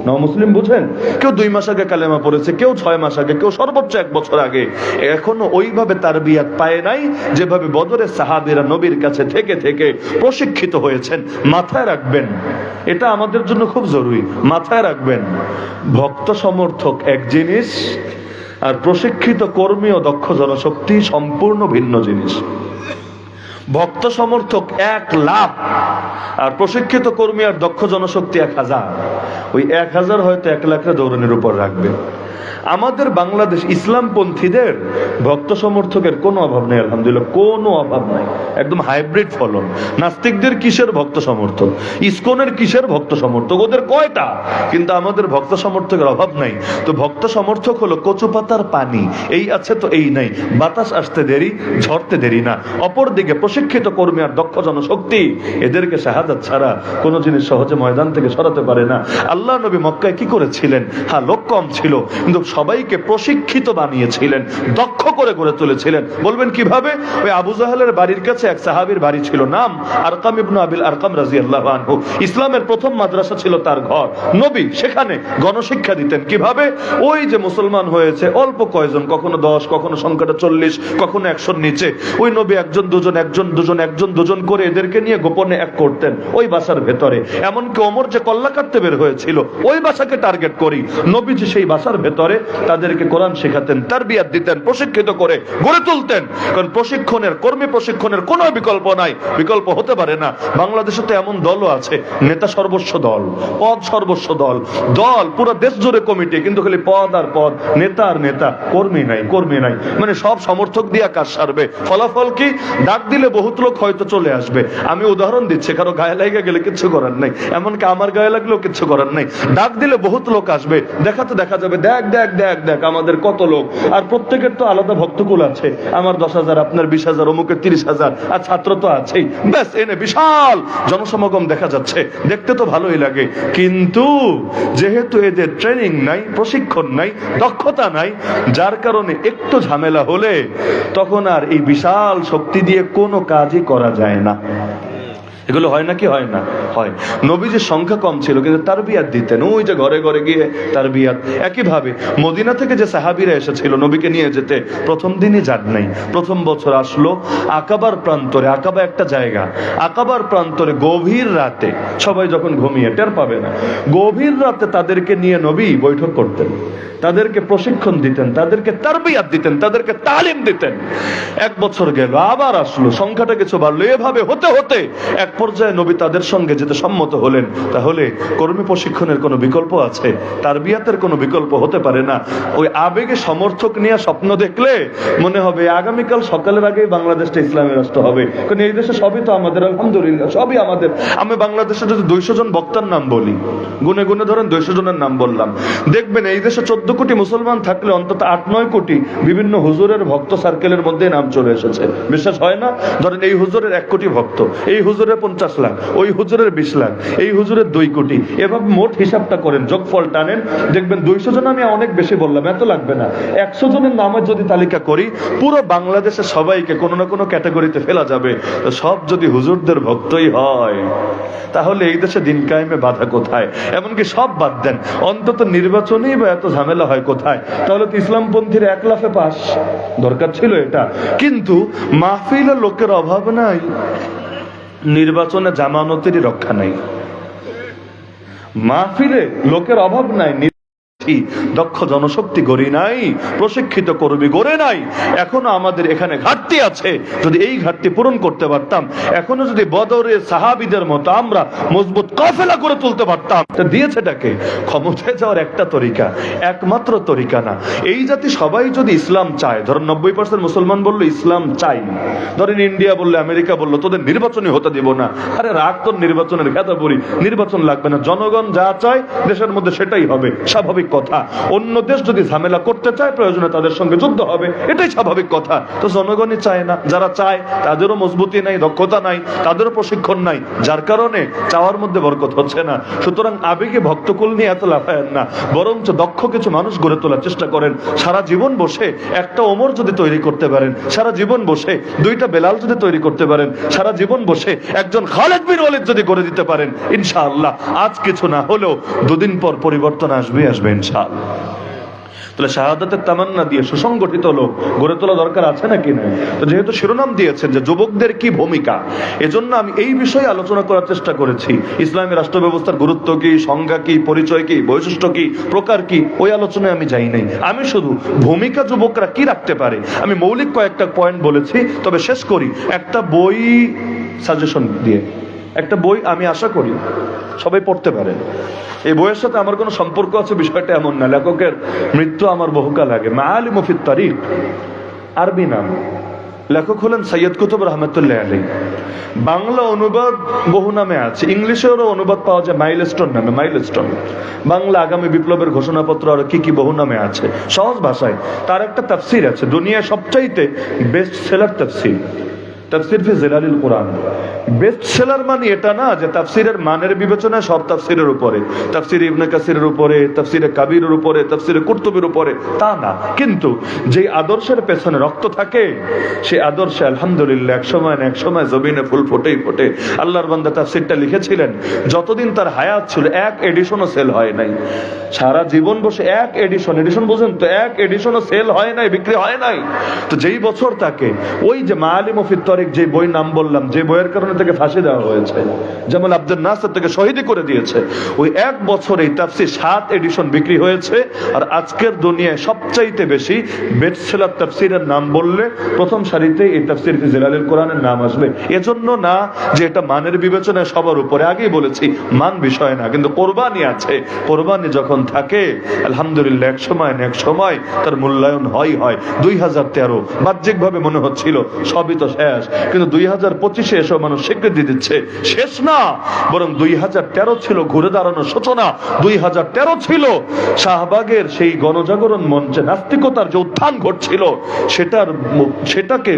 নও মুসলিম বুঝেন? কেউ 2 মাস আগে কালেমা পড়েছে, কেউ 6 মাস আগে, কেউ সর্বোচ্চ 1 বছর আগে। এখনো ওইভাবে তারবিয়াত পায় নাই যেভাবে বদরের সাহাবীরা নবীর কাছে থেকে থেকে প্রশিক্ষিত হয়েছেন। মাথায় রাখবেন, এটা আমাদের জন্য খুব জরুরি। মাথায় রাখবেন, ভক্ত সমর্থক এক জিনিস, আর প্রশিক্ষিত কর্মী ও দক্ষ জনশক্তি সম্পূর্ণ ভিন্ন জিনিস। ভক্ত সমর্থক 1,00,000, আর প্রশিক্ষিত কর্মী আর দক্ষ জনশক্তি 1,000। ওই 1,000 হয়তো 1,00,000 দৌড়ানির উপর রাখবে। আমাদের বাংলাদেশ ইসলামপন্থীদের ভক্ত সমর্থকের কোনো অভাব নেই, আলহামদুলিল্লাহ, কোনো অভাব নাই। একদম হাইব্রিড ফলন। নাস্তিকদের কিসের ভক্ত সমর্থক, ইসকনের কিসের ভক্ত সমর্থক, ওদের কয়টা, কিন্তু আমাদের ভক্ত সমর্থকের অভাব নাই। তো ভক্ত সমর্থক হলো কচু পাতার পানি, এই আছে তো এই নাই, বাতাস আসতে দেরি, ঝরতে দেরি না। অপরদিকে প্রশিক্ষিত কর্মী আর দক্ষ জনশক্তি, এদেরকে শাহাদাত ছাড়া কোনো জিনিস সহজে ময়দান থেকে সরাতে পারে না। আল্লাহ নবী মক্কায় কি করেছিলেন? হ্যাঁ, লোক কম ছিল, কিন্তু সবাইকে প্রশিক্ষিত বানিয়েছিলেন, দক্ষ করে গড়ে তুলেছিলেন। বলবেন কিভাবে? ওই আবু জাহেলের বাড়ির কাছে এক সাহাবীর বাড়ি ছিল, নাম আরকাম ইবনে আবিল আরকাম রাদিয়াল্লাহু আনহু। ইসলামের প্রথম মাদ্রাসা ছিল তার ঘর। নবী সেখানে গণশিক্ষা দিতেন। কিভাবে? ওই যে মুসলমান হয়েছে অল্প কয়জন, কখনো 10, কখনো সংখ্যাটা 40, কখনো 100-র নিচে। ওই নবী একজন দুজন করে এদেরকে নিয়ে গোপনে এক করতেন ওই বাসার ভেতরে। এমনকি ওমর যে কল্লা কাটতে বের হয়েছিল, ওই বাসাকে টার্গেট করি নবীজি সেই বাসার ভেতরে তাদেরকে কোরআন শেখাতেন, তারবিয়াত দিতেন, প্রশিক্ষিত করে গড়ে তুলতেন। কারণ প্রশিক্ষণের, কর্মী প্রশিক্ষণের কোনো বিকল্প নাই, বিকল্প হতে পারে না। বাংলাদেশে তো এমন দলও আছে, নেতা সর্বস্ব দল, পদ সর্বস্ব দল, দল পুরো দেশ জুড়ে কমিটি, কিন্তু খালি পদ আর পদ, নেতা আর নেতা, কর্মী নাই, কর্মী নাই। মানে সব সমর্থক দিয়া কাজ সারবে। ফলাফল কি? ডাক দিলে বহুত লোক হয়তো চলে আসবে। আমি উদাহরণ দিচ্ছি, কারো গায়ে লাগা গেলে কিছু করার নাই, এমনকি আমার গায়ে লাগলেও কিছু করার নাই। ডাক দিলে বহুত লোক আসবে, দেখাতে দেখা যাবে দেখ দেখ দেখ দেখ দেখ আমাদের কত লোক, আর প্রত্যেকের তো আলাদা ভক্তকুল আছে, আমার 10,000, আপনার 20,000, অমুকের 30,000, আর ছাত্র তো আছেই, ব্যাস এনে বিশাল জনসমাগম দেখা যাচ্ছে, দেখতে তো ভালোই লাগে। কিন্তু যেহেতু এদের ট্রেনিং নাই, প্রশিক্ষণ নাই, দক্ষতা নাই, যার কারণে একটু ঝামেলা হলে তখন আর এই বিশাল শক্তি দিয়ে কোনো কাজই করা যায় না। এগুলো হয় নাকি হয় না? হয়। নবীজির সংখ্যা কম ছিল কিন্তু তারবিয়াত দিতেন, ওই যে ঘরে ঘরে গিয়ে তারবিয়াত। একইভাবে মদিনা থেকে যে সাহাবীরা এসেছিল নবীকে নিয়ে যেতে, প্রথম দিনই যান নাই, প্রথম বছর আসলো আকাবার প্রান্তরে। আকাবা একটা জায়গা, আকাবার প্রান্তরে গভীর রাতে, সবাই যখন ঘুমিয়ে টের পাবে না, গভীর রাতে তাদেরকে নিয়ে নবী বৈঠক করতেন, তাদেরকে প্রশিক্ষণ দিতেন, তাদেরকে তারবিয়াত দিতেন, তাদেরকে তালিম দিতেন। এক বছর গেল, আবার আসলো, সংখ্যাটা কিছু বাড়লো, এভাবে হতে হতে এক পর্যায়ে নবী তাদের সঙ্গে যেতে সম্মত হলেন। তাহলে কর্মী প্রশিক্ষণের কোনো বিকল্প আছে? তারবিয়াতের কোনো বিকল্প হতে পারে না। ওই আবেগে সমর্থক নিয়ে স্বপ্ন দেখলে মনে হবে আগামীকাল সকালের আগেই বাংলাদেশটা ইসলামী রাষ্ট্র হবে, কারণ এই দেশে সবই তো আমাদের, আলহামদুলিল্লাহ সবই আমাদের। আমি বাংলাদেশে যদি 200 জন বক্তার নাম বলি, গুনে গুনে ধরেন 200 জনের নাম বললাম, দেখবেন এই দেশে 14 কোটি মুসলমান থাকলে অন্তত 8-9 কোটি বিভিন্ন হুজুরের ভক্ত সার্কেলের মধ্যে নাম চলে এসেছে। বিশ্বাস হয় না? ধরেন এই হুজুরের 1 কোটি ভক্ত, এই হুজুরের 50 লাখ, ওই হুজুরের 20 লাখ, এই হুজুরের 2 কোটি, এভাবে মোট হিসাবটা করেন, যোগফল টানেন, দেখবেন 200 জন আমি অনেক বেশি বললাম, এত লাগবে না, 100 জনের নামের যদি তালিকা করি, পুরো বাংলাদেশে সবাইকে কোনো না কোনো ক্যাটাগরিতে ফেলা যাবে। তো সব যদি হুজুরদের ভক্তই হয়, তাহলে এই দেশে দিন কায়েমে বাধা কোথায়? এমনকি সব বাদ দেন, অন্তত নির্বাচনেই বা এত ঝামেলা হয় কোথায়? তাহলে তো ইসলামপন্থীর 1 লাফে পাস, দরকার ছিল এটা। কিন্তু মাহফিলে লোকের অভাব নাই, নির্বাচনে জামানতেরই রক্ষা নাই। মাহফিলে লোকের অভাব নাই, দক্ষ জনশক্তি গড়ি নাই, প্রশিক্ষিত কর্মী গড়ে নাই। এখনো আমাদের এখানে ঘাটতি আছে, যদি এই ঘাটতি পূরণ করতে পারতাম, এখনো যদি বদরের সাহাবীদের মতো আমরা মজবুত কাফেলা করে তুলতে পারতাম। তা দিয়েছেটাকে? ক্ষমতায় যাওয়ার একটা তরিকা, একমাত্র তরিকা না। এই জাতি সবাই যদি ইসলাম চায়, ধরেন 90% মুসলমান বললো ইসলাম চাই, ধরেন ইন্ডিয়া বললে, আমেরিকা বললো তোদের নির্বাচনই হতে দিব না, আরে রাগ তোর নির্বাচনের খেতা পড়ি, নির্বাচন লাগবে না, জনগণ যা চায় দেশের মধ্যে সেটাই হবে, স্বাভাবিক কথা। অন্য দেশ যদি ঝামেলা করতে চায়, প্রয়োজনে তাদের সঙ্গে যুদ্ধ হবে, এটাই স্বাভাবিক কথা। তো জনগণই চায় না, যারা চায় তাদেরও মজবুতি নাই, দক্ষতা নাই, তাদেরও প্রশিক্ষণ নাই, যার কারণে চাওয়ার মধ্যে বরকত হচ্ছে না। সুতরাং আবেগে ভক্তকুল নিয়ে এত লাফায়েন না, বরঞ্চ দক্ষ কিছু মানুষ গড়ে তোলার চেষ্টা করেন। সারা জীবন বসে একটা ওমর যদি তৈরি করতে পারেন, সারা জীবন বসে 2টা বেলাল যদি তৈরি করতে পারেন, সারা জীবন বসে একজন খালেদ বিন ওয়ালিদ যদি করে দিতে পারেন, ইনশাআল্লাহ আজ কিছু না হলেও 2 দিন পর পরিবর্তন আসবে ইনশাআল্লাহ। তাহলে শাহাদাতের তামান্না দিয়ে সুসংগঠিত লোক গড়ে তোলা দরকার আছে নাকি না? তো যেহেতু শিরোনাম দিয়েছেন যে যুবকদের কি ভূমিকা, এজন্য আমি এই বিষয়ে আলোচনা করার চেষ্টা করেছি। ইসলামী রাষ্ট্র ব্যবস্থার গুরুত্ব কি, সংজ্ঞা কি, পরিচয় কি, বৈশিষ্ট্য কি, প্রকার কি, ওই আলোচনায় আমি যাই নাই। আমি শুধু ভূমিকা যুবকরা কি রাখতে পারে আমি মৌলিক কয়েকটা পয়েন্ট বলেছি। তবে শেষ করি একটা বই সাজেশন দিয়ে। একটা বই আমি আশা করি সবাই পড়তে পারেন। এই বইয়ের সাথে আমার কোনো সম্পর্ক আছে বিষয়টা এমন না, লেখকের মৃত্যু আমার বহুকাল আগে। মাআলিম ফি তারিক, আরবি নাম, লেখক হলেন সৈয়দ কুতুব রহমতুল্লাহ আলাইহি। বাংলা অনুবাদ বহু নামে আছে, ইংলিশেরও অনুবাদ পাওয়া যায় মাইলস্টোন নামে, মাইলস্টোন। বাংলা আগামী বিপ্লবের ঘোষণাপত্র আর কি বহু নামে আছে, সহজ ভাষায়। তার একটা তাফসির আছে, দুনিয়ার সবচাইতে বেস্ট সেলার তাফসির, তাফসির ফি জিলালিল কুরআন। বেস্ট সেলার মানে এটা না যে তাফসিরের মানের বিবেচনায় সব তাফসিরের উপরে, তাফসির ইবনে কাসিরের উপরে, তাফসিরে কাবিরের উপরে, তাফসিরে কুরতুবির উপরে, তা না। কিন্তু যে আদর্শের পেছনে রক্ত থাকে, সে আদর্শে আলহামদুলিল্লাহ এক সময় জমিনে ফুল ফোটেই ফোটে। আল্লাহর বান্দা তাফসিরটা লিখেছিলেন, যতদিন তার হায়াত ছিল 1 এডিশনও সেল হয় নাই। সারা জীবন বসে 1 এডিশন বোঝেন তো, 1 এডিশনও সেল হয় নাই, বিক্রি হয় নাই। তো যেই বছর তাকে ওই যে মাআলিম ফি তারিক যে বই নাম বললাম, যে বইয়ের কারণে তাকে ফাঁসি দেওয়া হয়েছে, যেমন আব্দুল নাসির তাকে শহীদি করে দিয়েছে, ওই 1 বছরে তাফসির 7 এডিশন বিক্রি হয়েছে। আর আজকের দুনিয়ায় সবচাইতে বেশি বেস্টসেলার তাফসিরের নাম বললে প্রথম সারিতে এই তাফসির ফি জিলালিল কোরআনের নাম আসবে। এজন্য না যে এটা মানের বিবেচনায় সবার উপরে, আগেই বলেছি মান বিষয় না, কিন্তু কোরবানি আছে। কোরবানি যখন থাকে আলহামদুলিল্লাহ এক সময় তার মূল্যায়ন হয়। 2013 বাহ্যিকভাবে মনে হচ্ছিল সবই তো শেষ, কিন্তু 2025-এ এসব মানুষ স্বীকৃতি দিচ্ছে। শেষ না, বরং 2013 ছিল ঘুরে দাঁড়ানোর সূচনা। 2013 ছিল শাহবাগের সেই গণজাগরণ মঞ্চে নাস্তিকতার যে উত্থান ঘটছিল, সেটাকে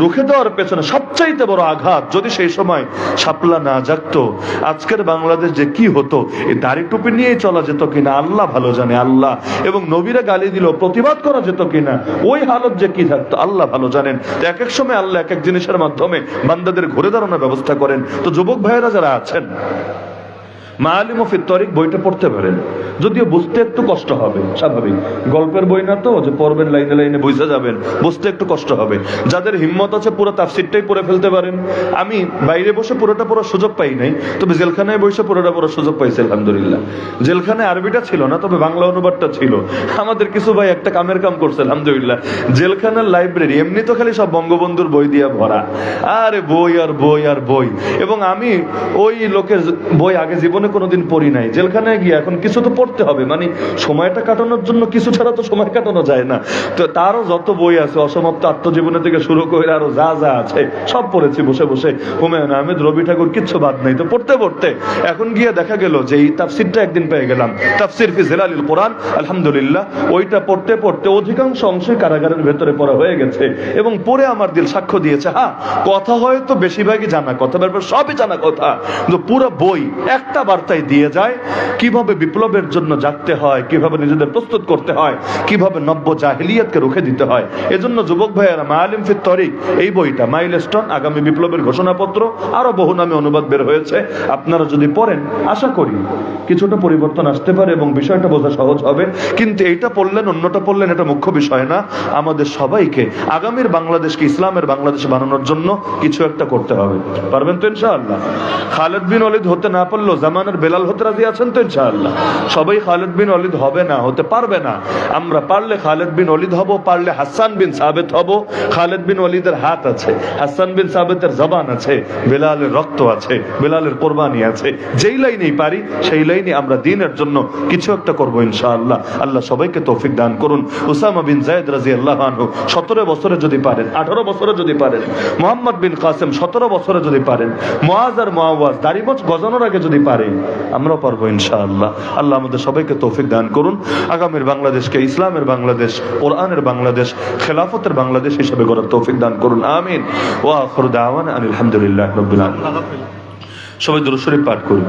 রুখে দেওয়ার পেছনে সবচাইতে বড় আঘাত যদি সেই সময় শাপলা না জাগতো, আজকের বাংলাদেশ যে কি হতো, এই দাড়ি টুপি নিয়েই চলা যেত কিনা আল্লাহ ভালো জানে। আল্লাহ এবং নবীরা গালি দিল, প্রতিবাদ করা যেত কিনা, ওই হালত যে কি থাকতো আল্লাহ ভালো জানেন। তো এক এক সময় আল্লাহ এক এক জিনিসের মাধ্যমে বান্দাদের ঘুরে দাঁড়ানোর ব্যবস্থা করেন। তো যুবক ভাইয়েরা যারা আছেন, মাআলিমু ফিত তারিক বইটা পড়তে পারেন, যদিও বুঝতে একটু কষ্ট হবে, স্বাভাবিক, গল্পের বই না তো যে পড়বেন লাইনে লাইনে বুঝে যাবেন, বুঝতে একটু কষ্ট হবে। যাদের হিম্মত আছে পুরো তাফসীরটাই পড়ে ফেলতে পারেন। আমি বাইরে বসে পুরোটা পড়ার সুযোগ পাই নাই, তবে জেলখানায় বসে পুরোটা পড়ার সুযোগ পাইছি আলহামদুলিল্লাহ। জেলখানায় আরবিটা ছিল না, তবে বাংলা অনুবাদটা ছিল। আমাদের কিছু ভাই একটা কামের কাম করছে আলহামদুলিল্লাহ। জেলখানার লাইব্রেরি এমনি তো খালি সব বঙ্গবন্ধুর বই দিয়ে ভরা, আরে বই আর বই আর বই। এবং আমি ওই লোকের বই আগে জীবনে কোনোদিন পড়ি নাই। জেলখানায় গিয়ে এখন কিছু তো পড়তে হবে, মানে সময়টা কাটানোর জন্য কিছু ছাড়া তো সময় কাটানো যায় না। তো তারও যত বই আছে, অসমাপ্ত আত্মজীবনী থেকে শুরু করে আরো যা যা আছে সব পড়েছি বসে বসে। হুমায়ুন আহমেদ, রবি ঠাকুর, কিচ্ছু বাদ নাই। তো পড়তে পড়তে এখন গিয়ে দেখা গেল যে এই তাফসিরটা একদিন পেয়ে গেলাম, তাফসির ফি জিলালিল কোরআন, আলহামদুলিল্লাহ। ওইটা পড়তে পড়তে অধিকাংশ অংশই কারাগারের ভেতরে পড়া হয়ে গেছে এবং পড়ে আমার দিল সাক্ষ্য দিয়েছে। হ্যাঁ, কথা হয়তো বেশিরভাগই জানা কথা, ব্যাপার সবই জানা কথা, কিন্তু পুরো বই একটা বার্তায় দিয়ে যায় কিভাবে বিপ্লবের জন্য জাগতে হয়, কিভাবে নিজেদের প্রস্তুত করতে হয়, কিভাবে নব্য জাহিলিয়াতকে রুখে দিতে হয়। এজন্য যুবক ভাইয়েরা, মাআলিম ফিত তারিক এই বইটা মাইলস্টোন, আগামী বিপ্লবের ঘোষণাপত্র, আরো বহু নামে অনুবাদ বের হয়েছে। আপনারা যদি পড়েন, আশা করি কিছুটা পরিবর্তন আসতে পারে এবং বিষয়টা বোঝা সহজ হবে। কিন্তু এইটা পড়লেন অন্যটা পড়লেন এটা মুখ্য বিষয় না। আমাদের সবাইকে আগামীর বাংলাদেশকে ইসলামের বাংলাদেশ বানানোর জন্য কিছু একটা করতে হবে। পারবেন তো ইনশাআল্লাহ? খালেদ বিন ওয়ালিদ হতে না পারলেও জামানের বেলাল হতে রাজি আছেন তো ইনশাআল্লাহ? সবাই খালেদ বিন ওয়ালিদ হবে না, হতে পারবে না। আমরা পারলে খালেদ বিন ওয়ালিদ হব, পারলে হাসান বিন সাবিত হব। খালেদ বিন ওয়ালিদের হাত আছে, হাসান বিন সাবিতের জবান আছে, বেলালের রক্ত আছে, বেলালের কোরবানি আছে। যেই লাইনেই পারি সেই লাইনে আমরা দ্বীনের জন্য কিছু একটা করব ইনশাআল্লাহ। আল্লাহ সবাইকে তৌফিক দান করুন। উসামা বিন যায়েদ রাদিয়াল্লাহু আনহু 17 বছরে যদি পারেন, 18 বছরে যদি পারেন, মুহাম্মদ বিন কাসেম 17 বছরে যদি পারেন, মুআজ আর মুআওয়াজ দাড়ি মোছ গজানোর আগে যদি পারেন, আমরাও পারবো ইনশাআল্লাহ। আল্লাহ আমাদের সবাইকে তৌফিক দান করুন। আগামীর বাংলাদেশকে ইসলামের বাংলাদেশ, কোরআনের বাংলাদেশ, খেলাফতের বাংলাদেশ হিসেবে গড়ার তৌফিক দান করুন। আমিন। ওয়া আখিরু দাওয়ানা আলহামদুলিল্লাহি রাব্বিল আলামিন। সবাই দুরূদ শরীফ পাঠ করুন।